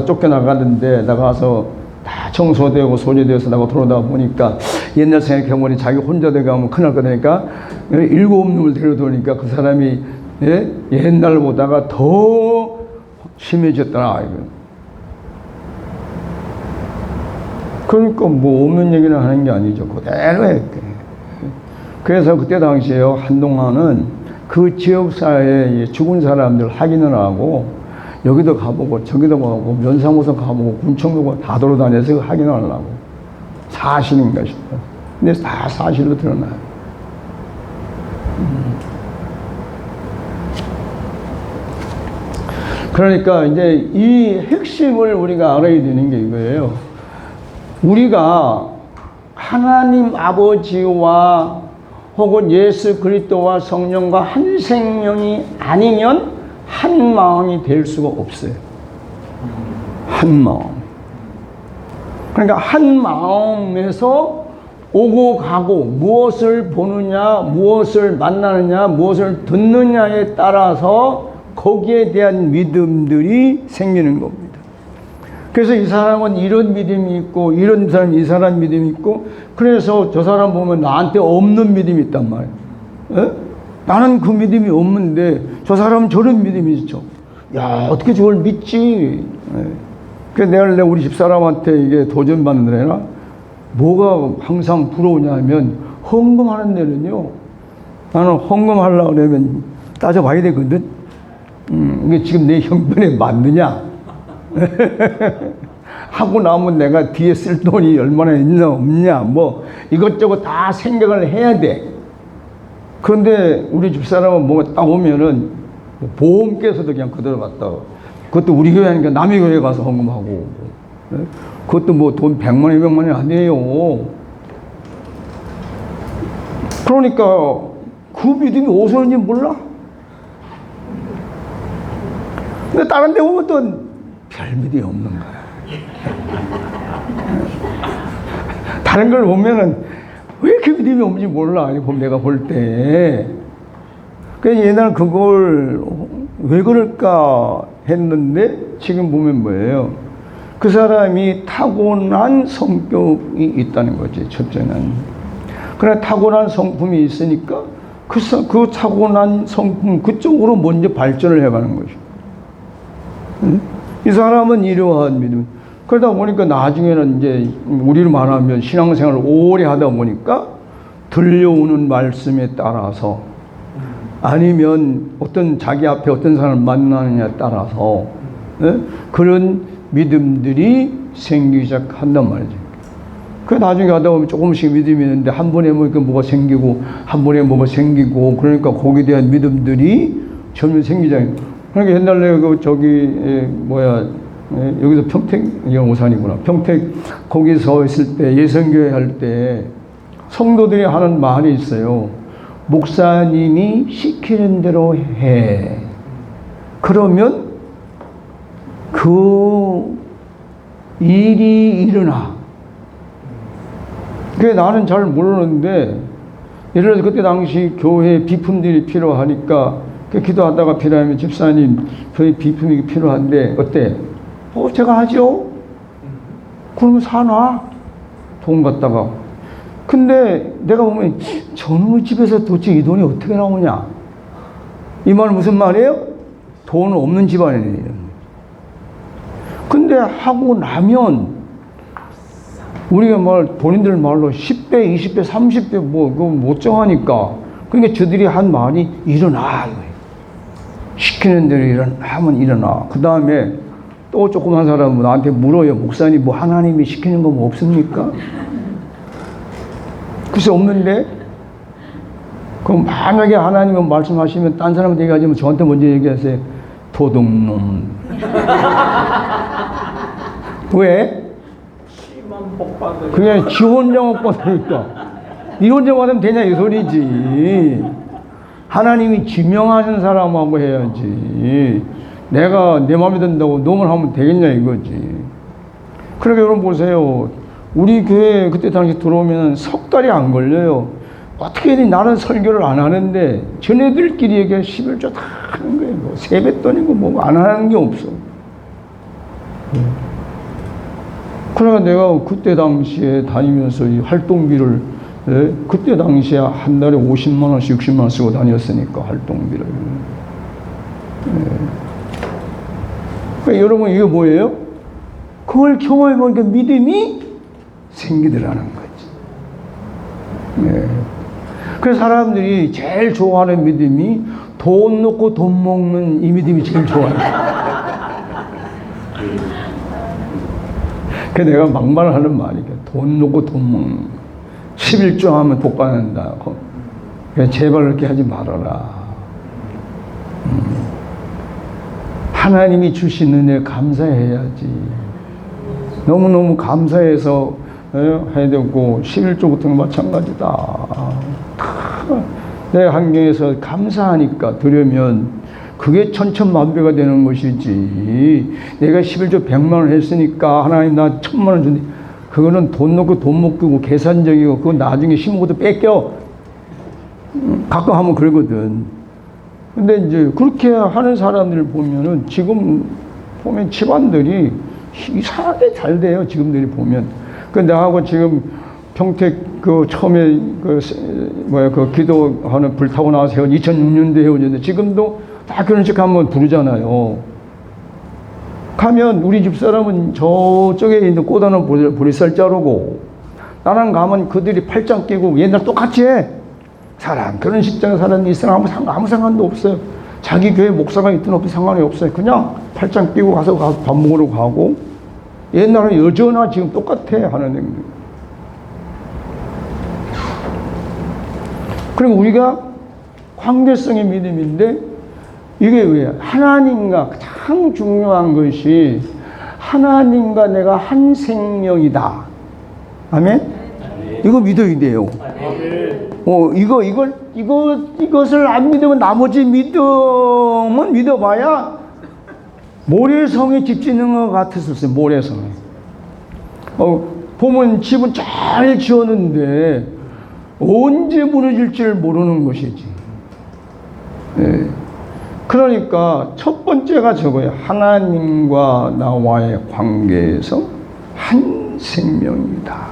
쫓겨나가는데 나가서 다 청소되고 소지되어서 나가 들어오다 보니까 옛날 생각해보니 자기 혼자 돼가면 큰일 날 거니까 7놈을 데려오니까 그 사람이 옛날보다가 더 심해졌더라. 그러니까 뭐 없는 얘기는 하는 게 아니죠. 그대로 했게. 그래서 그때 당시에요 한동안은 그 지역사회에 죽은 사람들 확인을 하고 여기도 가보고 저기도 가보고 면상고선 가보고 군청도 다 돌아다녀서 확인을 하려고 사실인 것이다. 근데 다 사실로 드러나요. 그러니까 이제 이 핵심을 우리가 알아야 되는 게 이거예요. 우리가 하나님 아버지와 혹은 예수 그리스도와 성령과 한 생명이 아니면 한 마음이 될 수가 없어요. 한 마음. 그러니까 한 마음에서 오고 가고 무엇을 보느냐, 무엇을 만나느냐, 무엇을 듣느냐에 따라서 거기에 대한 믿음들이 생기는 겁니다. 그래서 이 사람은 이런 믿음이 있고 이런 사람은 이 사람 믿음이 있고 그래서 저 사람 보면 나한테 없는 믿음이 있단 말이에요. 에? 나는 그 믿음이 없는데 저 사람은 저런 믿음이 있죠. 야 어떻게 저걸 믿지? 그래서 내가 우리 집사람한테 이게 도전받는 데나 뭐가 항상 부러우냐 하면 헌금하는 데는요 나는 헌금하려고 그러면 따져봐야 되거든. 이게 지금 내 형편에 맞느냐? 하고 나면 내가 뒤에 쓸 돈이 얼마나 있냐 없냐 뭐 이것저것 다 생각을 해야 돼. 그런데 우리 집사람은 뭐가 딱 오면은 보험께서도 그냥 그대로 갔다 그것도 우리 교회 하니까 남의 교회 가서 헌금하고 그것도 뭐 돈 100만 원 200만 원이 아니에요. 그러니까 그 믿음이 어디서 오는지 몰라. 근데 다른 데 보면 또 별 믿음이 없는 거야. 다른 걸 보면은 왜 이렇게 믿음이 없는지 몰라. 내가 볼 때. 그래서 옛날 그걸 왜 그럴까 했는데 지금 보면 뭐예요? 그 사람이 타고난 성격이 있다는 거지, 첫째는. 그러나 타고난 성품이 있으니까 그 타고난 성품 그쪽으로 먼저 발전을 해가는 거죠. 응? 이 사람은 이러한 믿음. 그러다 보니까 나중에는 이제 우리로 말하면 신앙생활을 오래 하다 보니까 들려오는 말씀에 따라서 아니면 어떤 자기 앞에 어떤 사람을 만나느냐에 따라서 그런 믿음들이 생기기 시작한단 말이죠. 그 나중에 하다 보면 조금씩 믿음이 있는데 한 번에 뭐가 생기고 한 번에 뭐가 생기고 그러니까 거기에 대한 믿음들이 점점 생기잖아요. 그러니까 옛날에 여기서 평택, 이건 오산이구나. 평택 거기서 있을 때 예선교회 할 때 성도들이 하는 말이 있어요. 목사님이 시키는 대로 해. 그러면 그 일이 일어나. 그게 나는 잘 모르는데 예를 들어서 그때 당시 교회에 비품들이 필요하니까 기도하다가 필요하면 집사님 저희 비품이 필요한데 어때? 제가 하죠. 그러면 사놔. 돈 갖다가. 근데 내가 보면 저놈의 집에서 도대체 이 돈이 어떻게 나오냐? 이 말은 무슨 말이에요? 돈 없는 집안이에요. 근데 하고 나면 우리가 본인들 말로 10배, 20배, 30배 그거 못 정하니까 그러니까 저들이 한 말이 일어나. 시키는 대로 하면 일어나. 그 다음에 또 조그만 사람은 나한테 물어요. 목사님 하나님이 시키는 거 뭐 없습니까? 글쎄 없는데 그럼 만약에 하나님은 말씀하시면 딴 사람한테 얘기하지만 저한테 먼저 얘기하세요. 도둑놈. 왜? 그냥 지 혼자 못 받으니까. 니 혼자 받으면 되냐 이 소리지. 하나님이 지명하신 사람하고 해야지. 내가 내 마음에 든다고 놈을 하면 되겠냐 이거지. 그러니까 여러분 보세요. 우리 교회 그때 당시 들어오면 석 달이 안 걸려요. 어떻게든 나는 설교를 안 하는데 전애들끼리 얘기해 11조 다 하는 거예요. 세뱃돈이고 안 하는 게 없어. 그러니까 내가 그때 당시에 다니면서 이 활동비를 그때 당시에 한 달에 50만 원씩 60만 원 쓰고 다녔으니까 활동비를. 그러니까 여러분 이게 뭐예요? 그걸 경험해 보니까 믿음이 생기더라는 거지. 그래서 사람들이 제일 좋아하는 믿음이 돈 놓고 돈 먹는 이 믿음이 제일 좋아요. 그래서 내가 막말을 하는 말이야. 돈 놓고 돈 먹는 거. 11조 하면 복 받는다. 그냥 제발 그렇게 하지 말아라. 하나님이 주신 은혜 감사해야지. 너무너무 감사해서 해야 되고 11조 같은 거 마찬가지다. 내 환경에서 감사하니까 들으면 그게 천천만배가 되는 것이지. 내가 11조 100만 원 했으니까 하나님 나 1000만 원 준대. 그거는 돈 넣고 돈 먹고 계산적이고 그거 나중에 심고도 뺏겨. 가끔 하면 그러거든. 근데 이제 그렇게 하는 사람들을 보면은 지금 보면 집안들이 이상하게 잘 돼요. 지금들이 보면. 그 나하고 지금 평택 처음에 기도하는 불타고 나와서 2006년도에 헤어졌는데 지금도 다 결혼식 한번 부르잖아요. 가면 우리 집사람은 저쪽에 있는 꽃다는 보리쌀자루고 나랑 가면 그들이 팔짱 끼고 옛날 똑같이 해. 사람 결혼식장에 사람이 있으면 아무 상관도 없어요. 자기 교회 목사가 있든 없든 상관이 없어요. 그냥 팔짱 끼고 가서 밥 먹으러 가고 옛날에 여전하 지금 똑같아 하는 행동. 그리고 우리가 관계성의 믿음인데 이게 왜 하나님과 가장 중요한 것이 하나님과 내가 한 생명이다. 아멘? 이거 믿어야 돼요. 이것을 안 믿으면 나머지 믿음은 믿어봐야 모래성에 집 짓는 것 같았었어요. 모래성에. 보면 집은 잘 지었는데 언제 무너질지를 모르는 것이지. 예. 그러니까 첫 번째가 저거예요. 하나님과 나와의 관계에서 한 생명이다.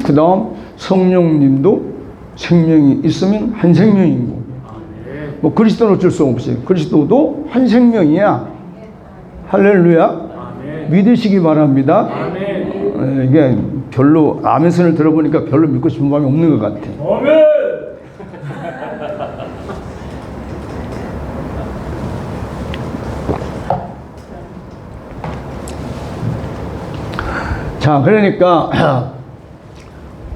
그 다음 성령님도 생명이 있으면 한 생명인 거고. 뭐 그리스도는 어쩔 수 없어요. 그리스도도 한 생명이야. 할렐루야. 믿으시기 바랍니다. 이게 별로 아멘선을 들어보니까 별로 믿고 싶은 마음이 없는 것 같아. 아멘. 자, 그러니까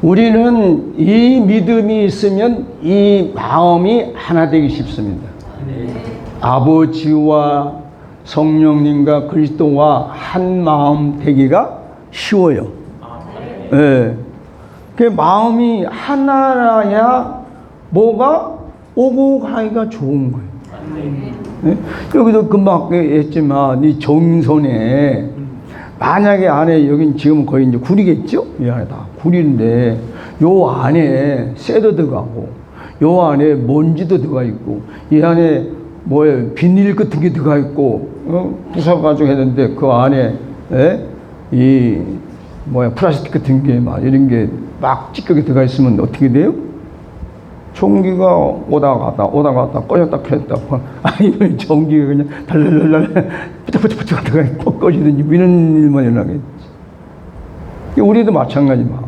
우리는 이 믿음이 있으면 이 마음이 하나 되기 쉽습니다. 아버지와 성령님과 그리스도와 한 마음 되기가 쉬워요. 예. 그 마음이 하나라야 뭐가 오고 가기가 좋은 거예요. 예? 여기도 금방 했지만 이 정선에 만약에 안에 여긴 지금 거의 이제 구리겠죠? 이 안에 다 구리인데 요 안에 쇠도 들어가고 요 안에 먼지도 들어가 있고 이 안에 뭐에 비닐 같은 게 들어가 있고 부숴가지고 했는데 그 안에 이 뭐야 플라스틱 같은 게 막 이런 게 막 찌끄게 들어가 있으면 어떻게 돼요? 전기가 오다 갔다 꺼졌다 켰다. 아니 전기가 그냥 달달달달 부쩍부쩍 하다가 꼭 꺼지든지 이런 일만 일어나겠지. 우리도 마찬가지 마음이에요.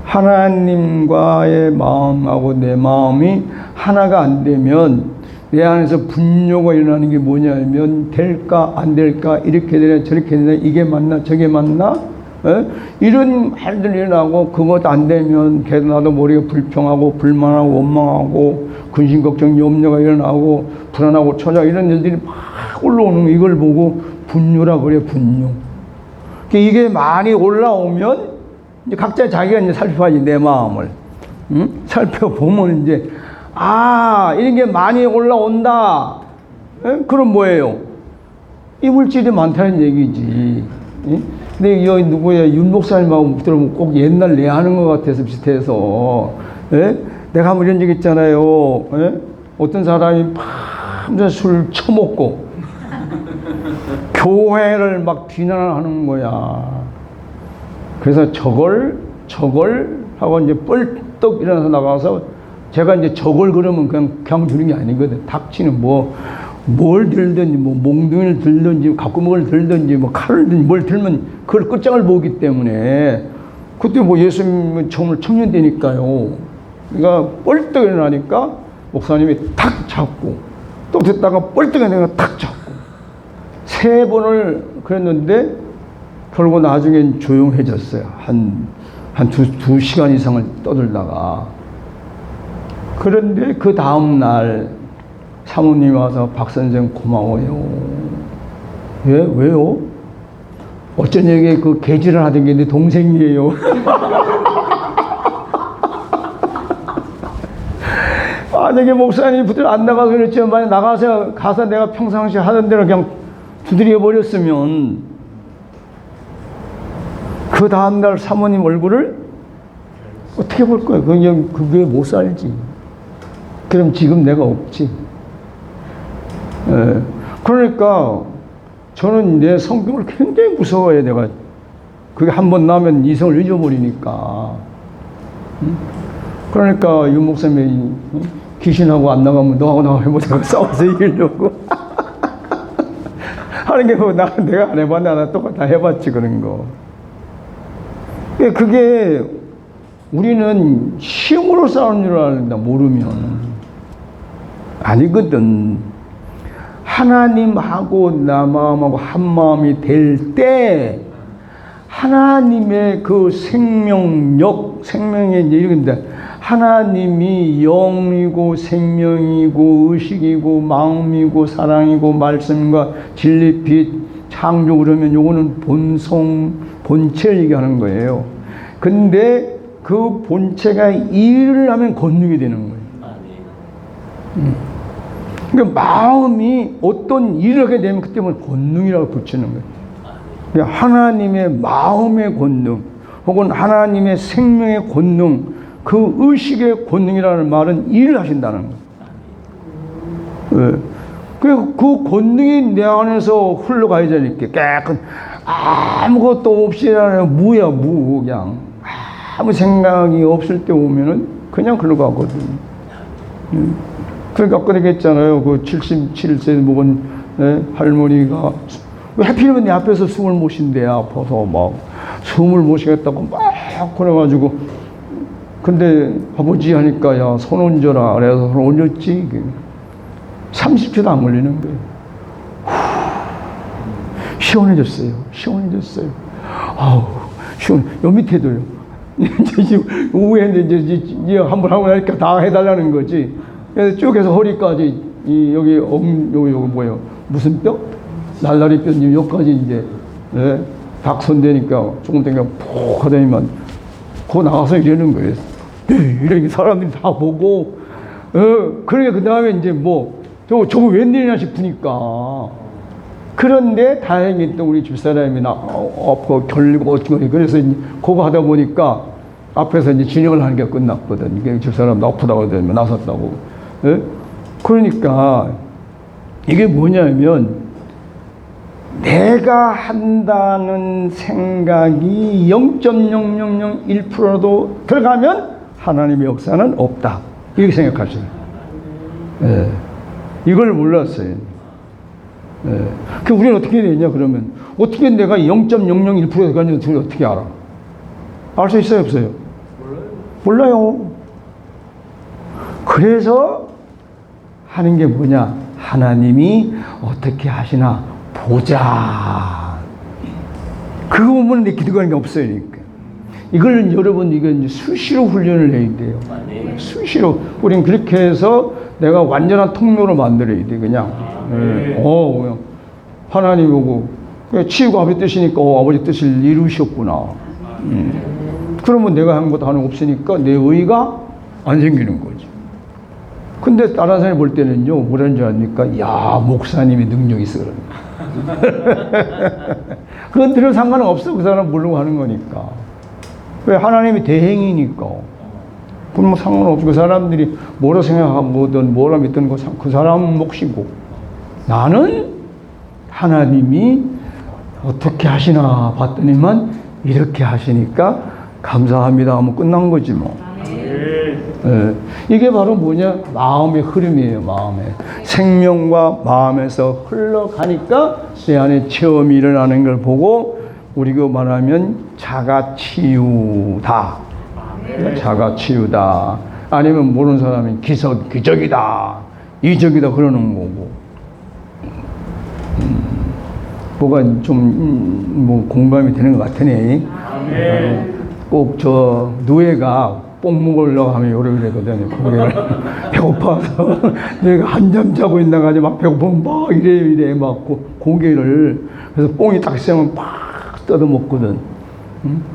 하나님과의 마음하고 내 마음이 하나가 안 되면 내 안에서 분노가 일어나는 게 뭐냐면 될까 안 될까 이렇게 되나 저렇게 되나 이게 맞나 저게 맞나 이런 말들이 일어나고 그것 안 되면 걔도 나도 모르게 불평하고 불만하고 원망하고 근심 걱정 염려가 일어나고 불안하고 초조 이런 일들이 막 올라오는 거 이걸 보고 분노라 그래. 분노. 이게 많이 올라오면 이제 각자 자기가 이제 살펴봐야지 내 마음을 살펴보면 이제 이런 게 많이 올라온다. 그럼 뭐예요? 이물질이 많다는 얘기지. 근데 여기 누구야 윤 목사님하고 들어보면 꼭 옛날 내 하는 것 같아서 비슷해서 내가 한번 이런 적 있잖아요. 어떤 사람이 밤새 술 처먹고 교회를 막 비난하는 거야. 그래서 저걸 하고 이제 뻘떡 일어나서 나가서 제가 이제 저걸 그러면 그냥 주는 게 아니거든. 닥치는 뭘 들든지 몽둥이를 들든지 갖구멍을 들든지 칼을 들든지 뭘 들면 그걸 끝장을 보기 때문에 그때 예수님은 정말 청년되니까요. 그러니까 뻘떡 일어나니까 목사님이 탁 잡고 또 됐다가 뻘떡 일어나니까 탁 잡고 3번을 그랬는데 결국 나중엔 조용해졌어요. 한 2시간 이상을 떠들다가. 그런데 그 다음날 사모님이 와서 박 선생 고마워요. 왜요? 어쩐 얘기에 그 개질을 하던 게 내 동생이에요. 만약에 목사님이 부들 안 나가서 그랬지만 만약 가서 내가 평상시 하던 대로 그냥 두드려 버렸으면 그 다음날 사모님 얼굴을 어떻게 볼 거야? 그게 못 살지. 그럼 지금 내가 없지. 그러니까 저는 내 성격을 굉장히 무서워해. 내가 그게 한 번 나면 이성을 잊어버리니까. 그러니까 윤 목사님이 귀신하고 안 나가면 너하고 나하고 해보다가 싸워서 이기려고 하는 게 내가 안 해봤는데 나 똑같아 해봤지 그런 거. 그게 우리는 힘으로 싸우는 줄 알는다. 모르면 아니거든. 하나님하고 나 마음하고 한 마음이 될 때 하나님의 그 생명력, 생명의 이제 이런다. 하나님이 영이고 생명이고 의식이고 마음이고 사랑이고 말씀과 진리 빛 창조 그러면 요거는 본성 본체를 얘기하는 거예요. 근데 그 본체가 일을 하면 권능이 되는 거예요. 그러니까 마음이 어떤 일을 하게 되면 그때는 권능이라고 붙이는 거예요. 그러니까 하나님의 마음의 권능 혹은 하나님의 생명의 권능, 그 의식의 권능이라는 말은 일을 하신다는 거예요. 그 권능이 내 안에서 흘러가야 되니까 깨끗 아무것도 없이 무야 무 그냥 아무 생각이 없을 때 오면은 그냥 흘러가거든. 그러니까 아까 얘기했잖아요. 그 77세 먹은 할머니가 왜 하필이면 내 앞에서 숨을 못 쉰대 아파서 막 숨을 못 쉬겠다고 막 그래가지고 근데 아버지 하니까 야 손 얹어라 그래서 손 얹었지. 30초도 안 걸리는 거예요. 시원해졌어요. 시원해졌어요. 아우 시원. 요 밑에도요. 이제 오후에 이제 한번 하고 나니까 다 해달라는 거지. 그래서 쭉 해서 허리까지 여기 여기 뭐예요? 무슨 뼈? 날라리 뼈 여기까지 이제 박선되니까 조금 되니까 푹 하더니만 거 나가서 이러는 거예요. 이렇게 사람들이 다 보고 그러니까 그 다음에 이제 뭐 저거 웬일이냐 싶으니까. 그런데 다행히 또 우리 집사람이 아프고 결리고 어쩌고 그래서 그거 하다 보니까 앞에서 이제 진행을 하는 게 끝났거든. 이게 집사람 아프다고 하더니 나섰다고. 그러니까 이게 뭐냐면 내가 한다는 생각이 0.0001%도 들어가면 하나님의 역사는 없다. 이렇게 생각하시는 거예요. 이걸 몰랐어요. 그 우리는 어떻게 되냐 그러면 어떻게 내가 0.001% 들어가는지 둘이 어떻게 알아? 알 수 있어요 없어요? 몰라요. 그래서 하는 게 뭐냐? 하나님이 어떻게 하시나 보자. 그거 보면 내 기도가 하는 게 없어요. 그러니까. 이걸 여러분 이건 수시로 훈련을 해야 돼요. 수시로. 우린 그렇게 해서 내가 완전한 통로로 만들어야 돼. 그냥. 그냥 하나님 보고 치유가 아버지 뜻이니까 아버지 뜻을 이루셨구나. 그러면 내가 한 것도 하나 없으니까 내 의가 안 생기는 거지. 근데 다른 사람이 볼 때는요, 뭐라는 줄 압니까? 야, 목사님이 능력이 있어. 그건 들은 상관은 없어. 그 사람 모르고 하는 거니까. 왜? 하나님이 대행이니까. 그럼 뭐 상관없고, 그 사람들이 뭐라 생각하든 뭐라 믿든 그 사람 몫이고. 나는 하나님이 어떻게 하시나 봤더니만 이렇게 하시니까 감사합니다 하면 끝난 거지 뭐. 이게 바로 뭐냐? 마음의 흐름이에요. 마음의 생명과 마음에서 흘러가니까 내 안에 체험이 일어나는 걸 보고 우리가 말하면 자가치유다. 자가치유다. 아니면 모르는 사람이 기적이다, 이적이다 그러는 거고. 뭐가 좀 뭐 공감이 되는 것 같으니. 꼭 저 누에가 뽕 먹으려고 하면 요래 그러거든요. 고개를 배고파서 내가 한잠 자고 있나 가지고 막 배고프면 막 이래 막 고개를 그래서 뽕이 딱 있으면 팍 뜯어 먹거든.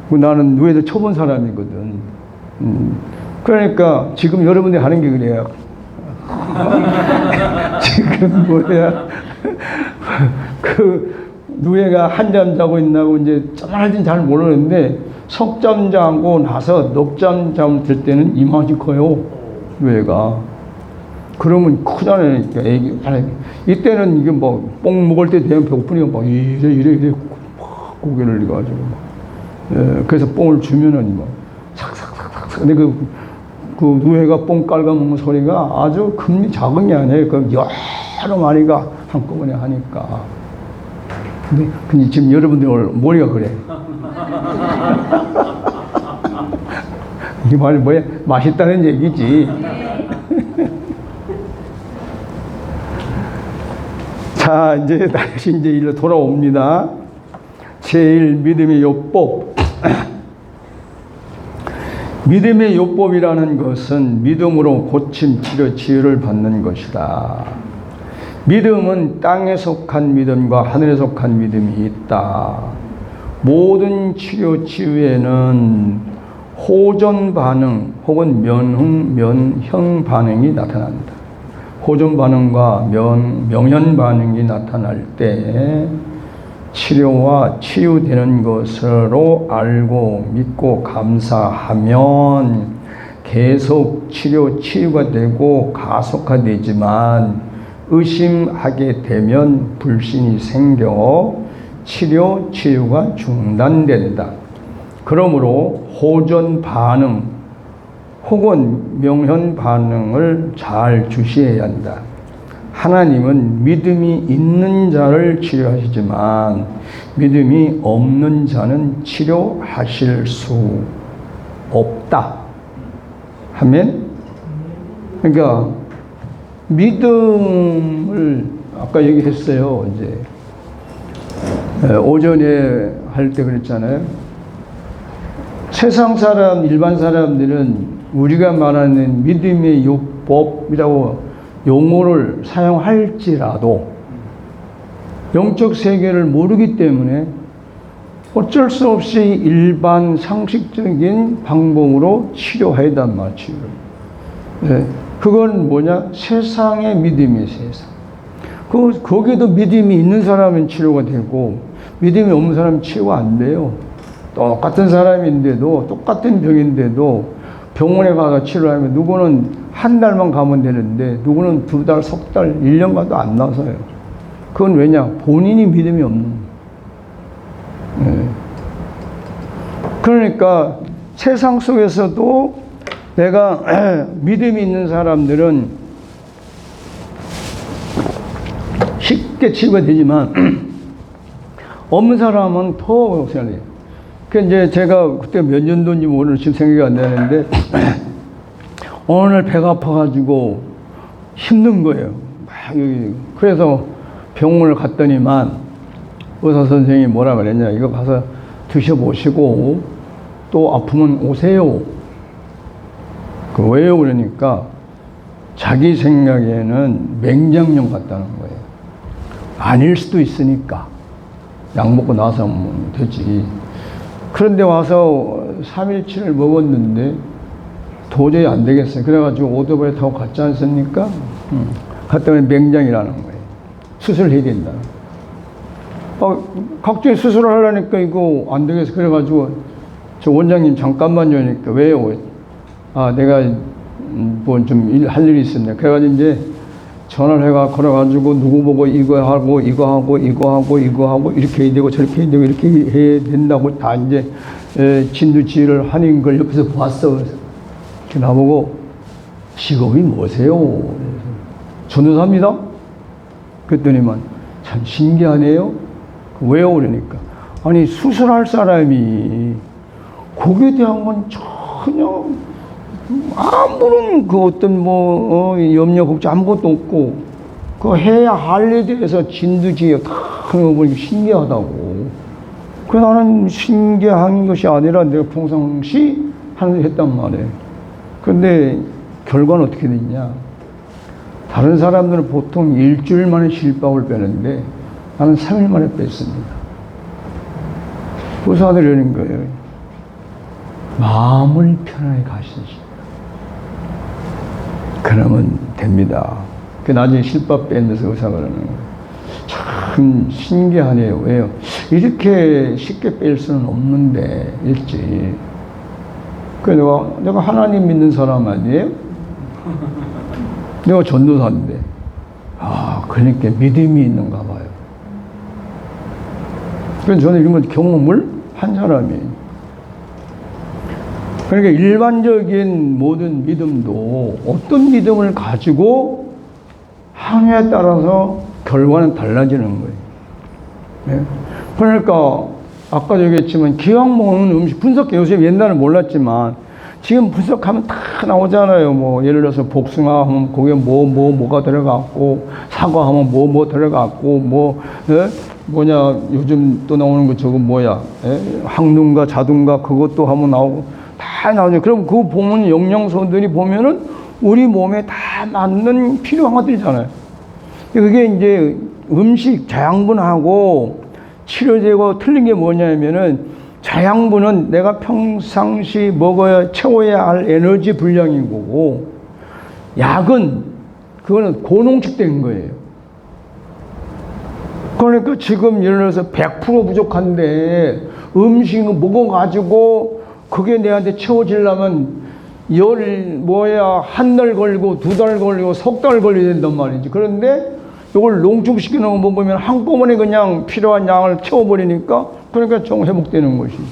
나는 누에도 쳐본 사람이거든. 그러니까 지금 여러분들이 하는 게 그래요. 지금 뭐야 그 누에가 한잠 자고 있나고 이제 쩌만할진 잘 모르는데 석잠 자고 나서 넉잠 잠들 때는 이만큼 커요. 누에가. 그러면 크잖아요. 애기. 이때는 이게 뭐 뽕 먹을 때 되면 배고프니까 막 이래 막 고개를 이가지고 그래서 뽕을 주면은 뭐 삭삭삭삭. 근데 그 누에가 뽕 깔아먹는 소리가 아주 금리 작은 게 아니에요. 그 여러 마리가 한꺼번에 하니까. 근데 지금 여러분들 머리가 그래. 이 말이 뭐야? 맛있다는 얘기지. 자, 이제 다시 이제 일로 돌아옵니다. 제일 믿음의 요법. 믿음의 요법이라는 것은 믿음으로 고침, 치료, 치유를 받는 것이다. 믿음은 땅에 속한 믿음과 하늘에 속한 믿음이 있다. 모든 치료, 치유에는 호전 반응 혹은 면형 반응이 나타난다. 호전 반응과 명현 반응이 나타날 때 치료와 치유되는 것으로 알고 믿고 감사하면 계속 치유가 되고 가속화되지만 의심하게 되면 불신이 생겨 치유가 중단된다. 그러므로 호전 반응 혹은 명현 반응을 잘 주시해야 한다. 하나님은 믿음이 있는 자를 치료하시지만 믿음이 없는 자는 치료하실 수 없다. 아멘? 그러니까 믿음을 아까 얘기했어요. 이제 오전에 할 때 그랬잖아요. 세상 사람, 일반 사람들은 우리가 말하는 믿음의 요법이라고 용어를 사용할지라도 영적 세계를 모르기 때문에 어쩔 수 없이 일반 상식적인 방법으로 치료해야 한단 말이에요. 네. 그건 뭐냐? 세상의 믿음이 세상. 거기도 믿음이 있는 사람은 치료가 되고 믿음이 없는 사람은 치료가 안 돼요. 똑같은 사람인데도 똑같은 병인데도 병원에 가서 치료하면 누구는 한 달만 가면 되는데 누구는 2달, 석 달, 1년 가도 안 나서요. 그건 왜냐? 본인이 믿음이 없는 거예요. 네. 그러니까 세상 속에서도 내가 믿음이 있는 사람들은 쉽게 치유가 되지만 없는 사람은 더 생각해요. 그 이제 제가 그때 몇 년도인지 모르는 지금 생각이 안 나는데 어느 날 배가 아파가지고 힘든 거예요. 막 여기. 그래서 병원을 갔더니만 의사 선생님이 뭐라 그랬냐? 이거 가서 드셔보시고 또 아프면 오세요. 왜요? 그러니까 자기 생각에는 맹장염 같다는 거예요. 아닐 수도 있으니까 약 먹고 나서 하면 되지. 그런데 와서 3일치를 먹었는데 도저히 안 되겠어요. 그래가지고 오토바이 타고 갔지 않습니까? 갔더니 맹장이라는 거예요. 수술해야 된다. 각종 수술을 하려니까 이거 안 되겠어. 그래가지고 저 원장님 잠깐만요. 그러니까 왜요? 내가 뭐 좀 할 일이 있었네. 그래가지고 이제 전화를 걸어가지고 누구 보고 이거 하고 이렇게 해야 되고 저렇게 해야 되고 이렇게 해야 된다고 다 이제 진두지휘를 하는 걸 옆에서 봤어. 그래서 나보고 직업이 뭐세요? 전도사입니다. 그랬더니만 참 신기하네요. 왜요? 그러니까 아니 수술할 사람이 거기에 대한 건 전혀 아무런 그 어떤 염려 걱정 아무것도 없고 그 해야 할 일에 대해서 진두지휘 다 하는 거 보니까 신기하다고. 그래서 나는 신기한 것이 아니라 내가 평상시 했단 말이에요. 근데 결과는 어떻게 됐냐? 다른 사람들은 보통 일주일 만에 실밥을 빼는데 나는 3일 만에 뺐습니다. 의사들이 이러는 거예요. 마음을 편하게 가시지. 그러면 됩니다. 그 나중에 실밥 빼면서 의사가 그러는 거예요. 참 신기하네요. 왜요? 이렇게 쉽게 뺄 수는 없는데 일찍. 그래서 내가 하나님 믿는 사람 아니에요? 내가 전도사인데. 그러니까 믿음이 있는가 봐요. 그래서 저는 이런 건 경험을 한 사람이에요. 그러니까 일반적인 모든 믿음도 어떤 믿음을 가지고 하느냐에 따라서 결과는 달라지는 거예요. 네? 그러니까 아까 얘기했지만 기왕 먹는 음식 분석해. 요새 옛날에 몰랐지만 지금 분석하면 다 나오잖아요. 뭐 예를 들어서 복숭아 하면 거기에 뭐가 들어갔고 사과 하면 뭐 들어갔고 요즘 또 나오는 거 저거 뭐야? 항둔가 자둔가 그것도 하면 나오고 다 나오죠. 그럼 그 보면 영양소들이 보면은 우리 몸에 다 맞는 필요한 것들이잖아요. 그게 이제 음식 자양분하고 치료제고 틀린 게 뭐냐면은 자양분은 내가 평상시 먹어야 채워야 할 에너지 분량인 거고, 약은 그거는 고농축된 거예요. 그러니까 지금 예를 들어서 100% 부족한데 음식을 먹어가지고 그게 내한테 채워지려면 한 달 걸리고 2달 걸리고 석 달 걸려야 된단 말이지. 그런데 이걸 농축시켜 놓은 거 보면 한꺼번에 그냥 필요한 양을 채워버리니까 그러니까 좀 회복되는 것이지.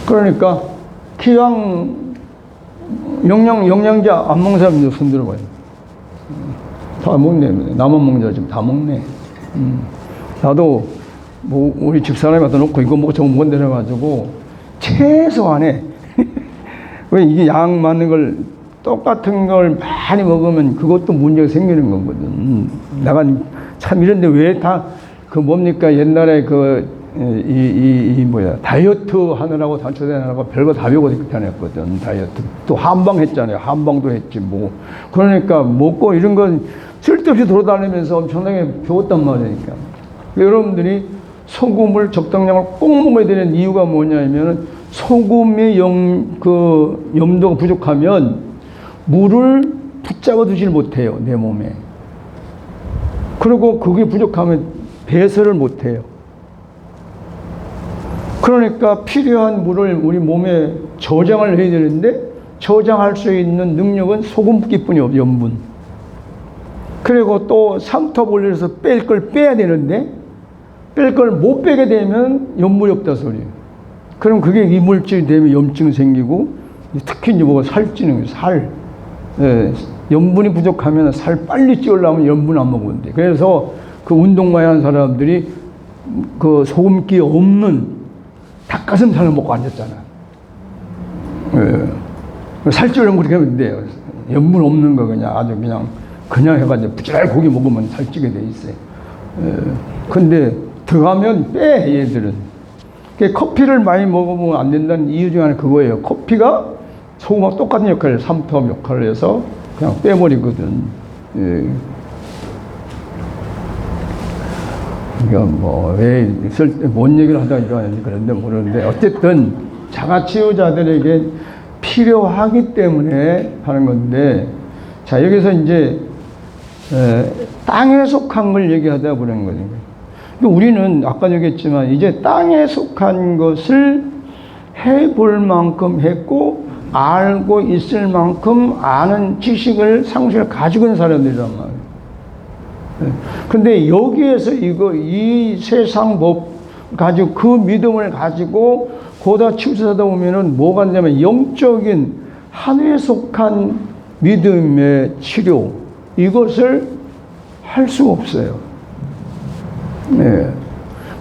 그러니까 기왕 영양제 안 먹는 사람들 손 들어봐요. 다 먹네. 나만 먹는 줄 지금 다 먹네. 나도 뭐 우리 집사람이 갖다 놓고 이거 먹고 저거 먹은다 해가지고 최소한에 왜 이게 양 맞는 걸 똑같은 걸 많이 먹으면 그것도 문제가 생기는 거거든. 내가 참 이런데 왜 다 그 뭡니까 옛날에 다이어트 하느라고 단초대하느라고 별거 다 배우고 다녔거든. 다이어트 또 한방 했잖아요. 한방도 했지 뭐. 그러니까 먹고 이런 건 쓸데없이 돌아다니면서 엄청나게 배웠단 말이니까. 여러분들이 소금을 적당량을 꼭 먹어야 되는 이유가 뭐냐면은 소금의 염도가 부족하면 물을 붙잡아 두질 못해요, 내 몸에. 그리고 그게 부족하면 배설을 못해요. 그러니까 필요한 물을 우리 몸에 저장을 해야 되는데 저장할 수 있는 능력은 소금기뿐이 없어요, 염분. 그리고 또 삼투압 올려서 뺄 걸 빼야 되는데 뺄 걸 못 빼게 되면 염분이 없다 소리예요. 그럼 그게 이물질이 되면 염증 생기고 특히 이제 뭐가 살찌는 거예요, 살. 예, 염분이 부족하면 살 빨리 찌우려면 염분 안 먹으면 돼. 그래서 그 운동 많이 하는 사람들이 그 소금기 없는 닭가슴살을 먹고 앉았잖아. 예. 살찌우려면 그렇게 하면 돼요. 염분 없는 거 그냥 아주 그냥 해가지고 부지런히 고기 먹으면 살찌게 돼 있어요. 예. 근데 들어가면 빼, 얘들은. 커피를 많이 먹으면 안 된다는 이유 중에 하나 그거예요. 커피가 소금하고 똑같은 역할을, 삼투압 역할을 해서 그냥 빼버리거든. 예. 그러니까 뭐, 뭔 얘기를 하다가 그런데 모르는데, 어쨌든 자가치유자들에게 필요하기 때문에 하는 건데, 자, 여기서 이제, 땅에 속한 걸 얘기하다 보는 거죠. 우리는 아까 얘기했지만, 이제 땅에 속한 것을 해볼 만큼 했고, 알고 있을 만큼 아는 지식을, 상식을 가지고 있는 사람들이란 말이에요. 근데 여기에서 이 세상 법 가지고 그 믿음을 가지고 고다 치유하다 보면은 뭐가 되냐면 영적인 하늘에 속한 믿음의 치료, 이것을 할 수가 없어요. 네.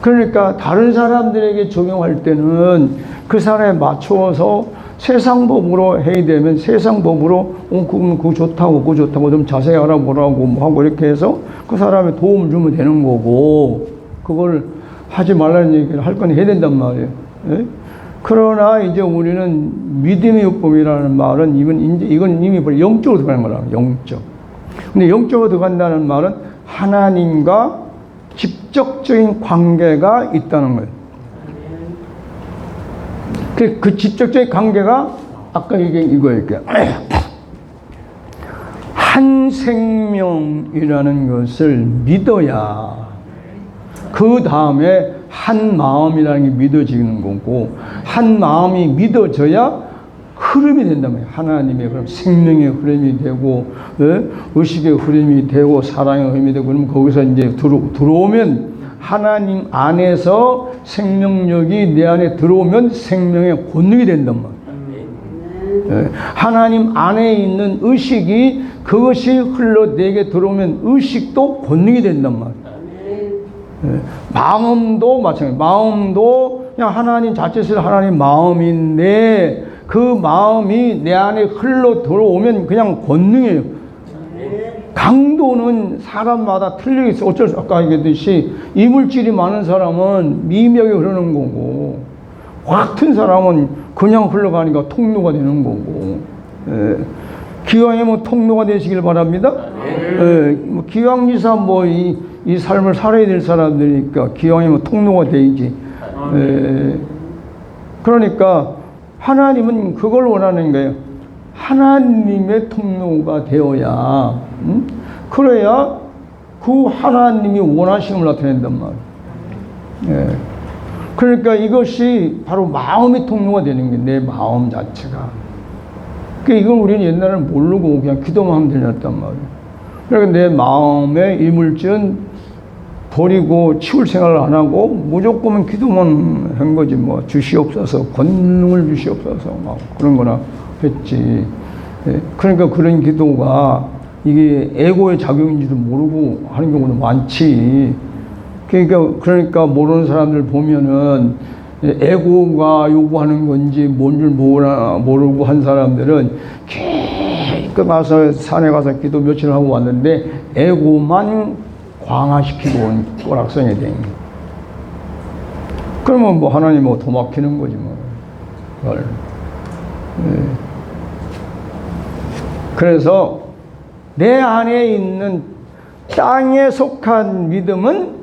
그러니까 다른 사람들에게 적용할 때는 그 사람에 맞추어서 세상 법으로 해야 되면 세상 법으로 그거 좋다고 좀 자세히 알아보라고 뭐 하고 이렇게 해서 그 사람에 도움을 주면 되는 거고, 그걸 하지 말라는 얘기를 할 건 해야 된단 말이에요. 예? 그러나 이제 우리는 믿음의 요법이라는 말은 이건 이미 영적으로 들어가는 거라, 영적. 근데 영적으로 들어간다는 말은 하나님과 직접적인 관계가 있다는 거예요. 그 직접적인 관계가 아까 이거예요. 한 생명이라는 것을 믿어야 그 다음에 한 마음이라는 게 믿어지는 거고, 한 마음이 믿어져야 흐름이 된단 말이에요. 하나님의 그럼 생명의 흐름이 되고, 의식의 흐름이 되고, 사랑의 흐름이 되고, 그러면 거기서 이제 들어오면 하나님 안에서 생명력이 내 안에 들어오면 생명의 권능이 된단 말이에요. 하나님 안에 있는 의식이 그것이 흘러 내게 들어오면 의식도 권능이 된단 말이에요. 마음도 마찬가지예요. 마음도 그냥 하나님 자체에서 하나님 마음인데 그 마음이 내 안에 흘러 들어오면 그냥 권능이에요. 강도는 사람마다 틀리겠어. 어쩔 수, 아까 얘기했듯이 이물질이 많은 사람은 미묘하게 흐르는 거고, 확 튼 사람은 그냥 흘러가니까 통로가 되는 거고. 기왕에 뭐 통로가 되시길 바랍니다. 뭐 기왕지사 이 삶을 살아야 될 사람들이니까 기왕에 뭐 통로가 되지. 그러니까 하나님은 그걸 원하는 거예요. 하나님의 통로가 되어야, 그래야 그 하나님이 원하심을 나타낸단 말이에요. 그러니까 이것이 바로 마음의 통로가 되는 게 내 마음 자체가. 그러니까 이건 우리는 옛날에는 모르고 그냥 기도만 하면 되었단 말이에요. 그러니까 내 마음의 이물질은 버리고 치울 생각을 안 하고 무조건 기도만 한 거지. 뭐 주시옵소서, 권능을 주시옵소서 막 그런 거나 했지. 그러니까 그런 기도가 이게 에고의 작용인지도 모르고 하는 경우도 많지. 그러니까 모르는 사람들 보면은 에고가 요구하는 건지 뭔 줄 모르고 한 사람들은 계속 가서 산에 가서 기도 며칠 하고 왔는데 에고만 광화시키고 온 꼬락성이 된 거예요. 그러면 뭐 하나님 뭐 도막히는 거지 뭐. 그래서 내 안에 있는 땅에 속한 믿음은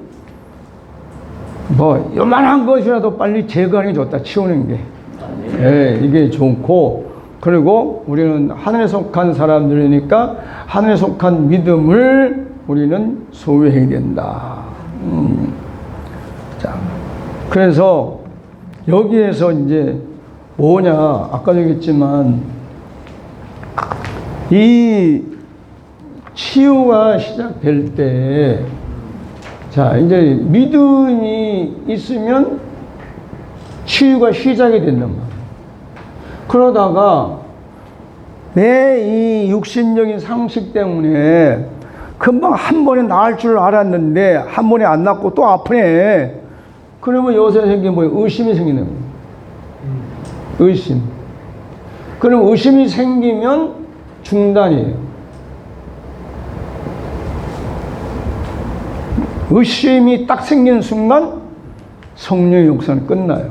뭐 요만한 것이라도 빨리 제거하는 게 좋다. 치우는 게. 이게 좋고, 그리고 우리는 하늘에 속한 사람들이니까 하늘에 속한 믿음을 우리는 소유해야 된다. 자, 그래서 여기에서 이제 뭐냐, 아까도 얘기했지만 이 치유가 시작될 때, 자, 이제 믿음이 있으면 치유가 시작이 된단 말이에요. 그러다가 내 이 육신적인 상식 때문에 금방 한 번에 나을 줄 알았는데 한 번에 안 낫고 또 아프네. 그러면 요새 생긴 뭐예요? 의심이 생기는 거예요. 의심. 그럼 의심이 생기면 중단이에요. 의심이 딱 생기는 순간 성령의 역사는 끝나요.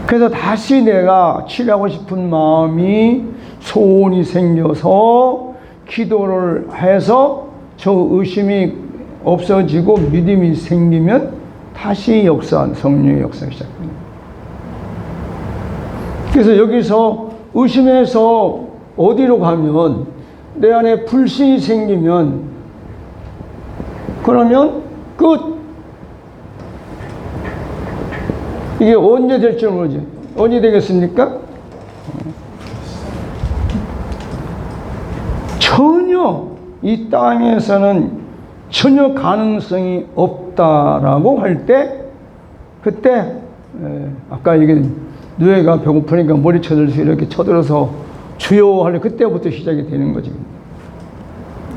그래서 다시 내가 치료하고 싶은 마음이 소원이 생겨서 기도를 해서 저 의심이 없어지고 믿음이 생기면 다시 성령의 역사가 시작됩니다. 그래서 여기서 의심해서 어디로 가면 내 안에 불신이 생기면 그러면 끝. 이게 언제 될지 모르지. 언제 되겠습니까? 전혀 이 땅에서는 전혀 가능성이 없다라고 할 때, 그때 아까 이게 뇌가 배고프니까 머리 쳐들어서 이렇게 쳐들어서 주여 하려 그때부터 시작이 되는 거지.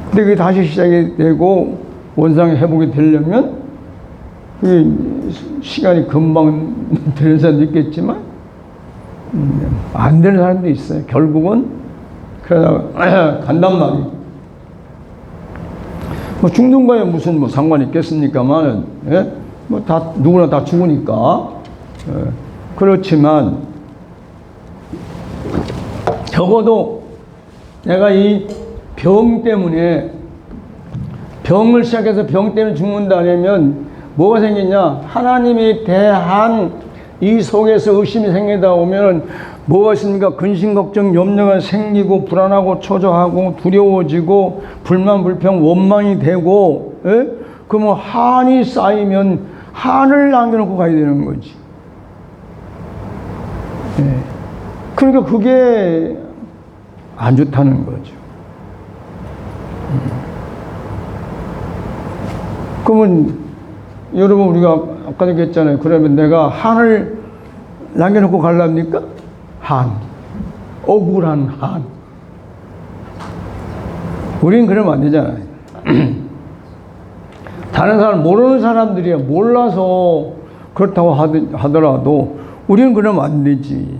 근데 그게 다시 시작이 되고 원상이 회복이 되려면 시간이 금방 되는 사람도 있겠지만 안 되는 사람도 있어요. 결국은 그러다가 간단 말이에요. 뭐 죽는 거에 무슨 뭐 상관이 있겠습니까만, 뭐 다 누구나 다 죽으니까. 그렇지만 적어도 내가 이 병 때문에 병을 시작해서 병 때문에 죽는다 하면 뭐가 생기냐? 하나님에 대한 이 속에서 의심이 생기다 오면 뭐가 있습니까? 근심, 걱정, 염려가 생기고 불안하고 초조하고 두려워지고 불만, 불평, 원망이 되고, 그러면 한이 쌓이면 한을 남겨놓고 가야 되는 거지. 그러니까 그게 안 좋다는 거죠. 그러면 여러분 우리가 아까도 얘기했잖아요. 그러면 내가 한을 남겨놓고 갈랍니까? 한. 억울한 한. 우린 그러면 안 되잖아요. 다른 사람, 모르는 사람들이야. 몰라서 그렇다고 하더라도 우리는 그러면 안 되지.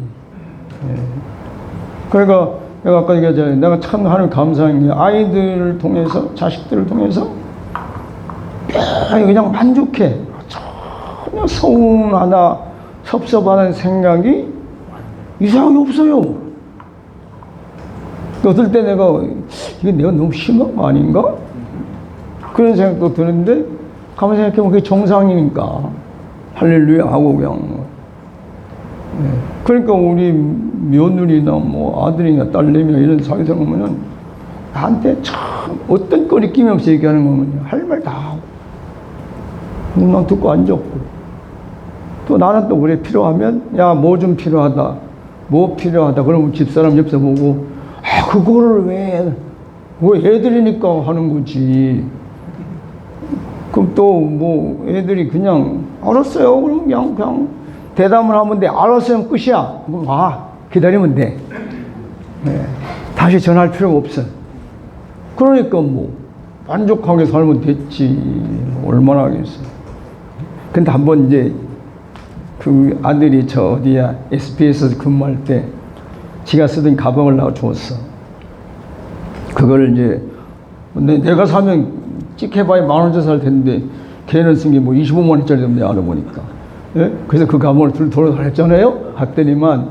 그러니까 내가 아까 얘기했잖아요. 내가 참 하나님 감사한 게 아이들을 통해서, 자식들을 통해서 그냥 만족해. 전혀 서운하다, 섭섭하다는 생각이 이상하게 없어요. 어떨 때 이게 내가 너무 심한 거 아닌가? 그런 생각도 드는데, 가만 생각해보면 그게 정상이니까. 할렐루야 하고 그냥. 예. 그러니까 우리 며느리나 뭐 아들이나 딸내미나 이런 사회생활 보면은 나한테 참 어떤 거리낌이 없이 얘기하는 거면요. 할 말 다 하고. 난 듣고 앉았고. 또 나는 또 그래 필요하면 야, 뭐 좀 필요하다. 뭐 필요하다. 그러면 집사람 옆에서 보고 아, 그거를 왜 애들이니까 하는 거지. 그럼 또 뭐 애들이 그냥 알았어요. 그럼 그냥 대답을 하면 돼. 알았으면 끝이야. 그럼 기다리면 돼. 네. 다시 전할 필요가 없어. 그러니까 뭐 만족하게 살면 됐지. 얼마나 하겠어. 근데 한번 이제 그 아들이 저 어디야 SBS에서 근무할 때 지가 쓰던 가방을 나와 주었어. 그걸 이제 내가 사면 찍해봐야 10,000원짜리 살 텐데 걔는 쓴 게 뭐 25만 원짜리 되는데 알아보니까. 예? 그래서 그 가방을 들어 다녔잖아요. 갔더니만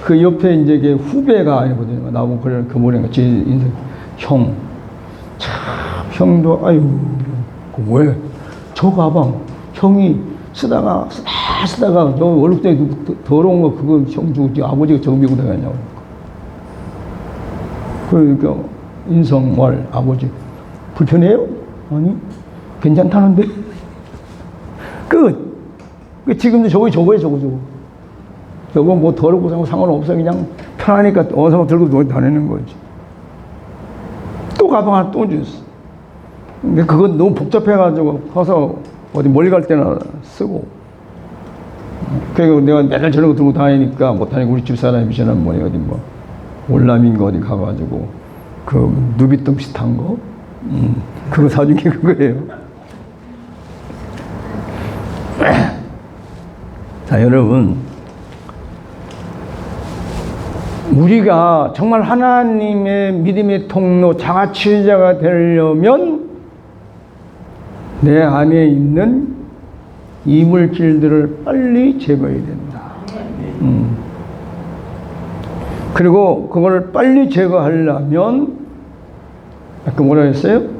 그 옆에 이제 걔 후배가 아니거든요. 나보고 그래 그분이가 제 인생 형. 참 형도 아유 왜 저 가방 형이 쓰다가 저 얼룩덩이 더러운 거 그거 형 주고 아버지가 저거 메고 다녔냐고. 그러니까 인성말 아버지 불편해요? 아니 괜찮다는데. 끝. 지금도 저거예요. 저거 뭐 더럽고 상관없어. 그냥 편하니까 어디서 들고 다니는 거지. 또 가방 하나 또 줬어. 근데 그건 너무 복잡해가지고 커서 어디 멀리 갈 때나 쓰고. 그리고 내가 맨날 저런 거 들고 다니니까 못하니까 우리 집사람이 지난 번에 어디 뭐 월남인가 어디 가가지고 그 누비똥 비슷한 거 그거 사준 게 그거예요. 자, 여러분, 우리가 정말 하나님의 믿음의 통로 자가치유자가 되려면 내 안에 있는 이물질들을 빨리 제거해야 된다. 그리고 그걸 빨리 제거하려면 아까 뭐라 했어요?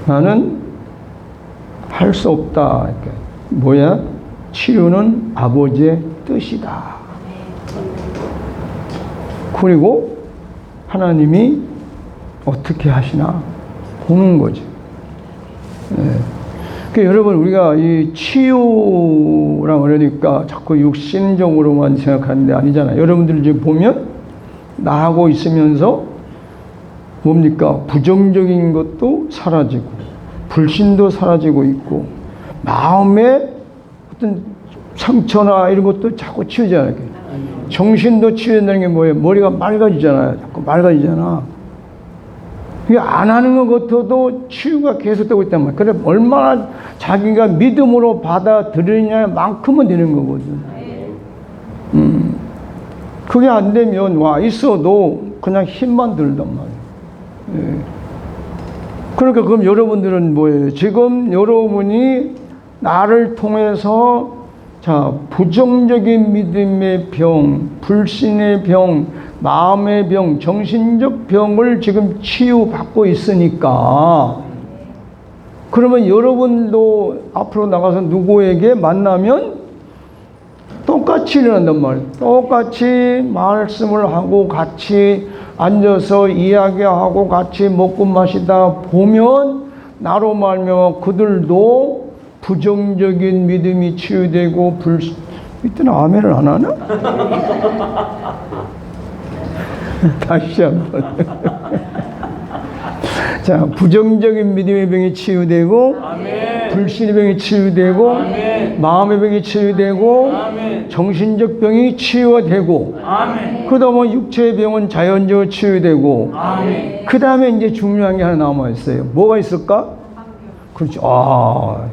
나는 할 수 없다. 그러니까 뭐야? 치유는 아버지의 뜻이다. 그리고 하나님이 어떻게 하시나 보는 거죠. 네. 그러니까 여러분 우리가 이 치유라 그러니까 자꾸 육신적으로만 생각하는데 아니잖아요. 여러분들 지금 보면 나하고 있으면서 뭡니까? 부정적인 것도 사라지고 불신도 사라지고 있고 마음에 어떤 상처나 이런 것도 자꾸 치유잖아요. 정신도 치유된다는 게 뭐예요? 머리가 맑아지잖아요. 자꾸 맑아지잖아. 이게 안 하는 것 같아도 치유가 계속되고 있단 말이에요. 그래 얼마나 자기가 믿음으로 받아들이냐만큼은 되는 거거든. 그게 안 되면 와 있어도 그냥 힘만 들단 말이에요. 예. 그러니까 그럼 여러분들은 뭐예요? 지금 여러분이 나를 통해서 자 부정적인 믿음의 병, 불신의 병, 마음의 병, 정신적 병을 지금 치유받고 있으니까 그러면 여러분도 앞으로 나가서 누구에게 만나면 똑같이 일어난단 말이에요. 똑같이 말씀을 하고 같이 앉아서 이야기하고 같이 먹고 마시다 보면 나로 말미암아 그들도 부정적인 믿음이 치유되고 이때는 아멘을 안 하나? 다시 한번. 자, 부정적인 믿음의 병이 치유되고 아멘. 불신의 병이 치유되고 아멘. 마음의 병이 치유되고 아멘. 정신적 병이 치유가 되고 아멘. 그 다음에 육체의 병은 자연적으로 치유되고 아멘. 그 다음에 이제 중요한 게 하나 남아있어요. 뭐가 있을까? 그렇죠. 아,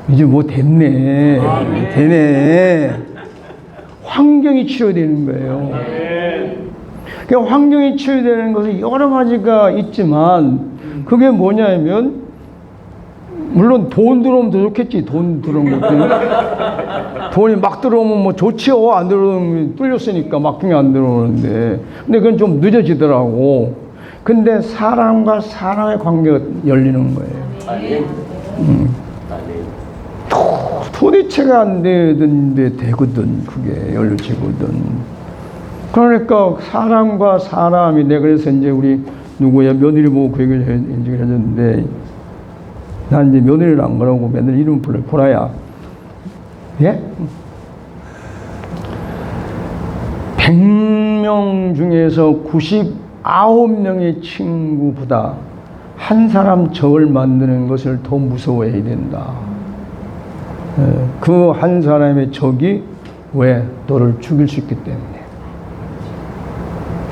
이제 뭐 됐네. 아멘. 되네. 환경이 치유되는 거예요. 그러니까 환경이 치유되는 것은 여러 가지가 있지만 그게 뭐냐면 물론 돈 들어오면 더 좋겠지. 돈 들어오는 것도 돈이 막 들어오면 뭐 좋지요. 안 들어오면 뚫렸으니까 막히게 안 들어오는데 근데 그건 좀 늦어지더라고. 근데 사람과 사람의 관계가 열리는 거예요. 아멘. 아멘. 도대체가 안 되던데 되거든. 그게 열려지거든. 그러니까 사람과 사람이, 내가 그래서 이제 우리 누구야 며느리 보고 그 얘기를 해줬는데, 난 이제 며느리를 안 그러고 맨날 이름 불러요. 보라야. 예? 100명 중에서 99명의 친구보다 한 사람 적을 만드는 것을 더 무서워해야 된다. 그 한 사람의 적이 왜? 너를 죽일 수 있기 때문에.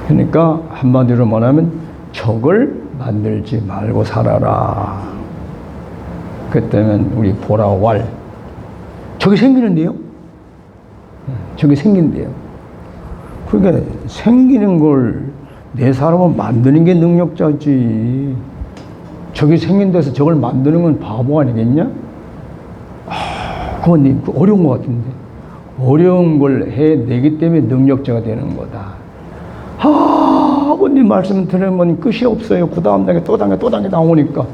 그러니까 한마디로 말하면 적을 만들지 말고 살아라. 그때면 우리 보라왈 적이 생기는데요. 적이 생긴대요. 그러니까 생기는 걸 내 사람을 만드는 게 능력자지. 적이 생긴 데서 적을 만드는 건 바보 아니겠냐? 그건 어려운 것 같은데. 어려운 걸 해내기 때문에 능력자가 되는 거다. 아버님 말씀 들으면 끝이 없어요. 그 다음 단계 또 나오니까.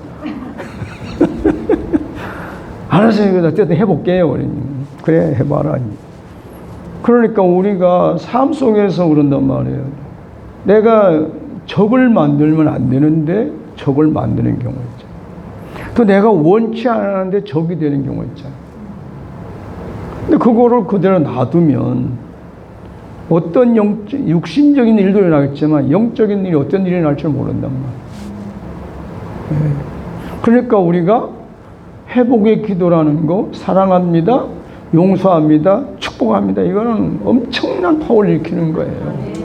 알았어요. 이거 어쨌든 해볼게요. 그래, 해봐라. 그러니까 우리가 삶 속에서 그런단 말이에요. 내가 적을 만들면 안 되는데 적을 만드는 경우 있죠. 또 내가 원치 않았는데 적이 되는 경우 있잖아. 근데 그거를 그대로 놔두면 어떤 육신적인 일도 일어나겠지만 영적인 일이 어떤 일이 날지 모른단 말이에요. 그러니까 우리가 회복의 기도라는 거, 사랑합니다, 용서합니다, 축복합니다. 이거는 엄청난 파워를 일으키는 거예요.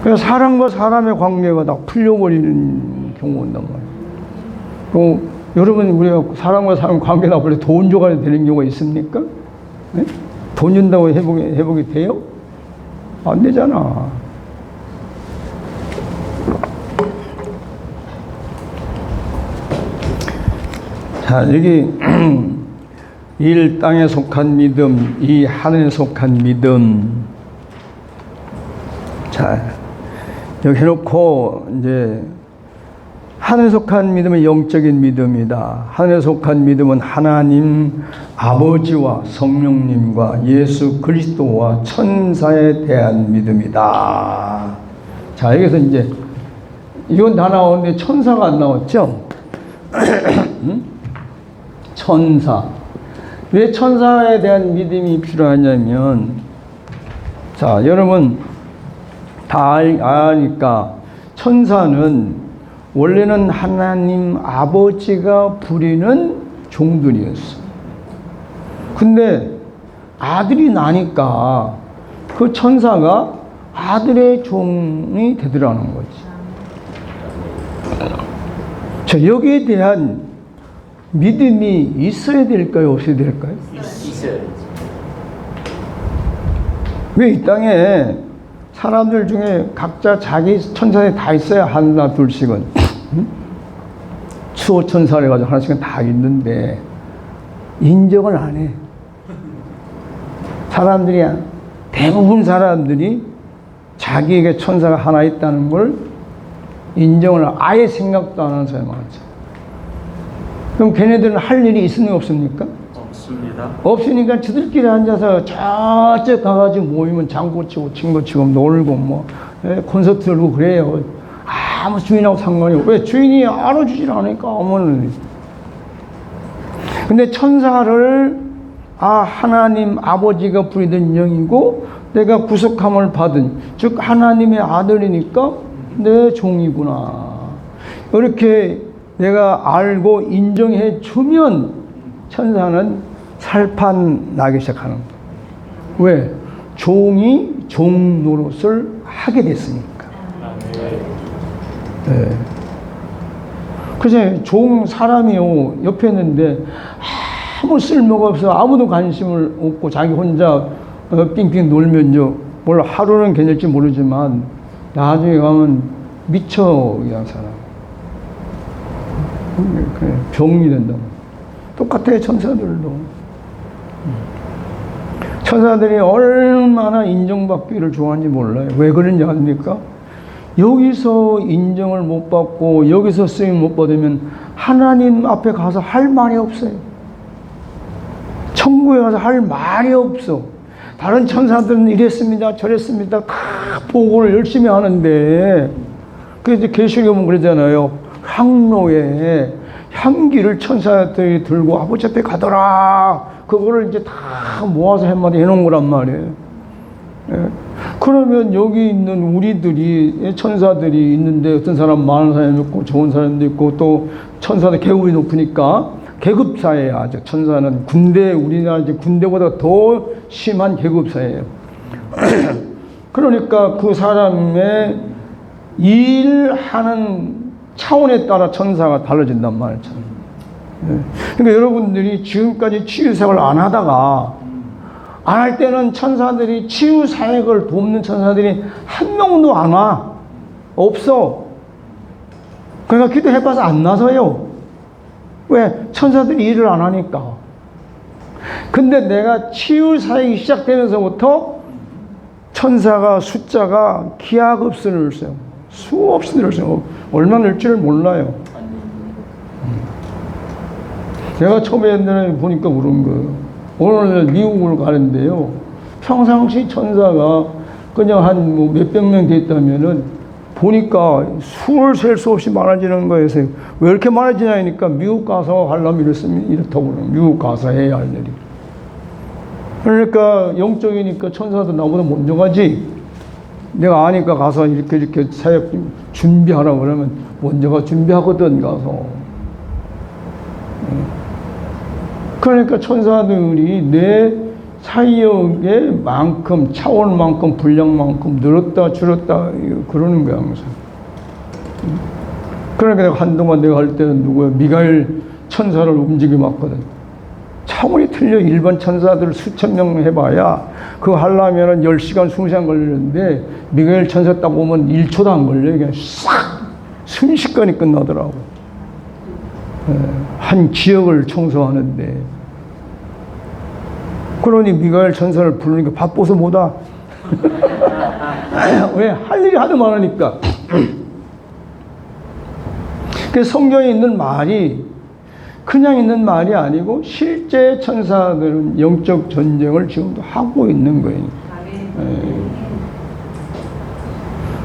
그래서 사람과 사람의 관계가 다 풀려버리는 경우가 온단 말이에요. 여러분, 우리가 사람과 사람 관계가 원래 돈 줘야 되는 경우가 있습니까? 네? 돈 준다고 회복이 돼요? 안 되잖아. 자, 여기 일 땅에 속한 믿음, 이 하늘에 속한 믿음. 자, 여기 해놓고 이제 하늘에 속한 믿음은 영적인 믿음이다. 하늘에 속한 믿음은 하나님 아버지와 성령님과 예수 그리스도와 천사에 대한 믿음이다. 자, 여기서 이제 이건 다 나오는데 천사가 안 나왔죠? 천사. 왜 천사에 대한 믿음이 필요하냐면, 자, 여러분 다 아니까 천사는 원래는 하나님 아버지가 부리는 종들이었어. 근데 아들이 나니까 그 천사가 아들의 종이 되더라는 거지. 자, 여기에 대한 믿음이 있어야 될까요? 없어야 될까요? 있어요. 왜 이 땅에 사람들 중에 각자 자기 천사에 다 있어야 하나 둘씩은 수호 천사를 해가지고 하나씩은 다 있는데 인정을 안 해. 사람들이 대부분 사람들이 자기에게 천사가 하나 있다는 걸 인정을 아예 생각도 안 하는 사람이 많죠. 그럼 걔네들은 할 일이 있습니까 없습니까? 없습니다. 없으니까 지들끼리 앉아서 저쪽 가가지고 모이면 장구 치고 친구 치고 놀고 뭐 콘서트 들고 그래요. 아무 주인하고 상관이 없고. 왜? 주인이 알아주질 않으니까 어머는. 근데 천사를 하나님 아버지가 부리던 영이고 내가 구속함을 받은, 즉 하나님의 아들이니까 내 종이구나, 이렇게 내가 알고 인정해 주면 천사는 살판 나기 시작하는 거예요. 왜? 종이 종 노릇을 하게 됐으니까. 네. 그래서 종 사람이요 옆에 있는데 아무 쓸모가 없어, 아무도 관심을 없고 자기 혼자 삥삥 놀면 물론 하루는 괜찮을지 모르지만 나중에 가면 미쳐 그냥 살아. 그래, 병이 된다고. 똑같아요, 천사들도. 천사들이 얼마나 인정받기를 좋아하는지 몰라요. 왜 그런지 압니까? 여기서 인정을 못 받고 여기서 쓰임 못 받으면 하나님 앞에 가서 할 말이 없어요. 천국에 가서 할 말이 없어. 다른 천사들은 이랬습니다, 저랬습니다, 다 보고를 열심히 하는데, 그래서 계시록에 보면 그러잖아요. 향로에 향기를 천사들이 들고 아버지 앞에 가더라. 그거를 이제 다 모아서 한마디 해놓은 거란 말이에요. 예. 그러면 여기 있는 우리들이, 천사들이 있는데 어떤 사람 많은 사람이 있고 좋은 사람도 있고 또 천사들 계급이 높으니까 계급사회야. 아주 천사는 군대, 우리나라 이제 군대보다 더 심한 계급사회예요. 그러니까 그 사람의 일하는 차원에 따라 천사가 달라진단 말이에요. 그러니까 여러분들이 지금까지 치유사역을 안 하다가 안 할 때는 천사들이 치유사역을 돕는 천사들이 한 명도 안 와. 없어. 그러니까 기도해봐서 안 나서요. 왜? 천사들이 일을 안 하니까. 근데 내가 치유사역이 시작되면서부터 천사가 숫자가 기하급수 늘었어요. 수없이 늘었어요. 얼마 늘지를 몰라요. 내가 처음에 옛날에 보니까 그런 거예요. 오늘 미국을 가는데요. 평상시 천사가 그냥 한 뭐 몇백 명 됐다면은 보니까 수를 셀 수 없이 많아지는 거예요. 왜 이렇게 많아지냐 하니까 미국 가서 하려면 이렇다고 그래요. 미국 가서 해야 할 일이. 그러니까 영적이니까 천사도 나보다 먼저 가지. 내가 아니까 가서 이렇게 사역 준비하라고 그러면 먼저가 준비하거든, 가서. 그러니까 천사들이 내 사역의 만큼, 차원만큼, 분량만큼 늘었다 줄었다 그러는 거야, 항상. 그러니까 내가 한동안 내가 할 때는 누구야? 미가엘 천사를 움직여 봤거든. 차원이 틀려. 일반 천사들 수천 명 해봐야 그거 하려면 10시간, 20시간 걸리는데 미가엘 천사 딱 오면 1초도 안 걸려. 그냥 싹 순식간에 끝나더라고. 한 지역을 청소하는데. 그러니 미가엘 천사를 부르니까 바빠서 못와. 왜? 할 일이 하도 많으니까. 그 성경에 있는 말이 그냥 있는 말이 아니고 실제 천사들은 영적 전쟁을 지금도 하고 있는 거예요.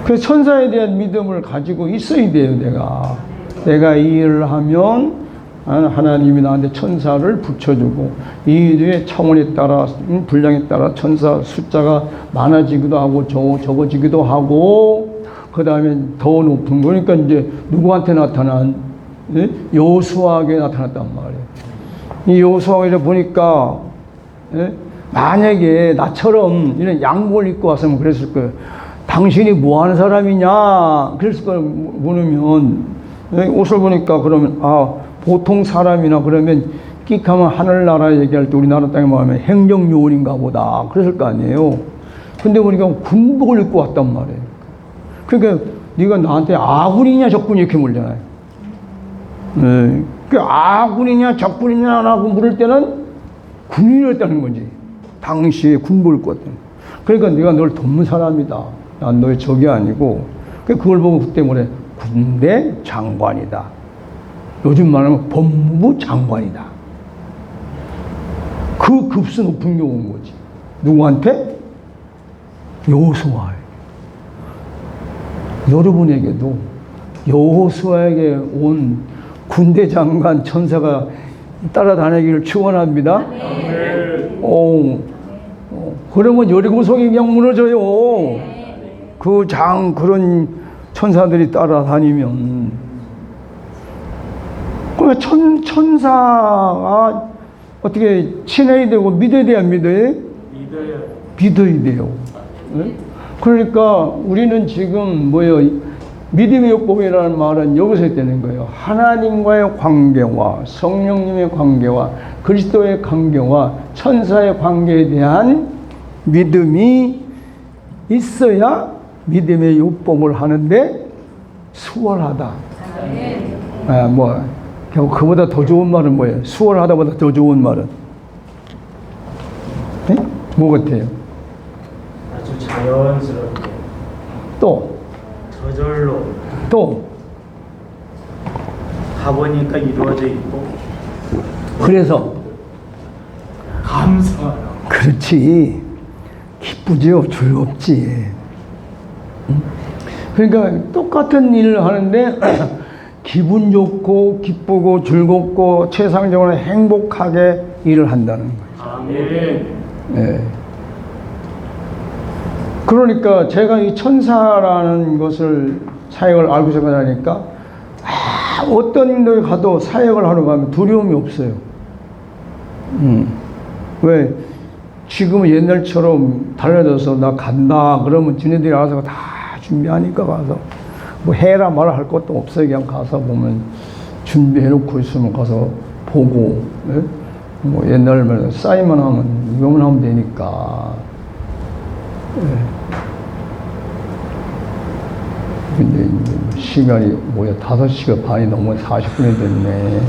그래서 천사에 대한 믿음을 가지고 있어야 돼요. 내가 이 일을 하면 하나님이 나한테 천사를 붙여주고 이 일의 차원에 따라 분량에 따라 천사 숫자가 많아지기도 하고 적어지기도 하고 그 다음에 더 높은 거니까 이제 누구한테 나타난 여호수아에게 나타났단 말이에요. 이 여호수아에 보니까 만약에 나처럼 이런 양복을 입고 왔으면 그랬을 거예요. 당신이 뭐 하는 사람이냐? 그랬을 거예요. 물으면 옷을 보니까 그러면 보통 사람이나 그러면 끽하면 하늘나라 얘기할 때 우리나라 땅에 말하면 행정요원인가 보다 그랬을 거 아니에요. 근데 보니까 군복을 입고 왔단 말이에요. 그러니까 네가 나한테 아군이냐 적군이 이렇게 물잖아요. 그 아군이냐 적군이냐라고 물을 때는 군인이었다는 거지. 당시에 군복을 입고 왔다는. 그러니까 네가 널 돕는 사람이다. 난 너의 적이 아니고. 그걸 보고 그때 뭐래? 군대 장관이다. 요즘 말하면 법무부 장관이다. 그 급수 높은 게 온 거지. 누구한테? 여호수아에게. 여러분에게도 여호수아에게 온 군대 장관 천사가 따라다니기를 축원합니다. 그러면 여리고성이 그냥 무너져요. 그런 천사들이 따라다니면. 그러면 천사가 어떻게 친해야 되고 믿어야 돼요, 안 믿어요? 믿어야 돼요. 네? 그러니까 우리는 지금 믿음의 요법이라는 말은 여기서 되는 거예요. 하나님과의 관계와 성령님의 관계와 그리스도의 관계와 천사의 관계에 대한 믿음이 있어야 믿음의 요법을 하는데 수월하다. 그보다 더 좋은 말은 뭐예요? 수월하다보다 더 좋은 말은? 네? 뭐 같아요? 아주 자연스럽게 또? 저절로 또 가보니까 이루어져 있고 그래서 감사하라. 그렇지 기쁘지요 즐겁지. 응? 그러니까 똑같은 일을 하는데 기분 좋고 기쁘고 즐겁고 최상적으로 행복하게 일을 한다는 거예요. 아멘. 예. 그러니까 제가 이 천사라는 것을 사역을 알고 생각하니까 어떤 데 가도 사역을 하러 가면 두려움이 없어요. 왜? 지금은 옛날처럼 달려져서 나 간다 그러면 지네들이 알아서 다 준비하니까 가서 뭐 해라 말아 할 것도 없어요. 그냥 가서 보면 준비해놓고 있으면 가서 보고, 예? 뭐 옛날에 사인만 하면 이거만 하면 되니까. 예. 근데 이제 시간이 뭐야 5시가 반이 넘어 40분이 됐네.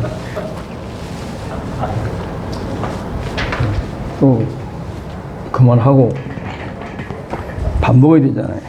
또 그만하고 밥 먹어야 되잖아요.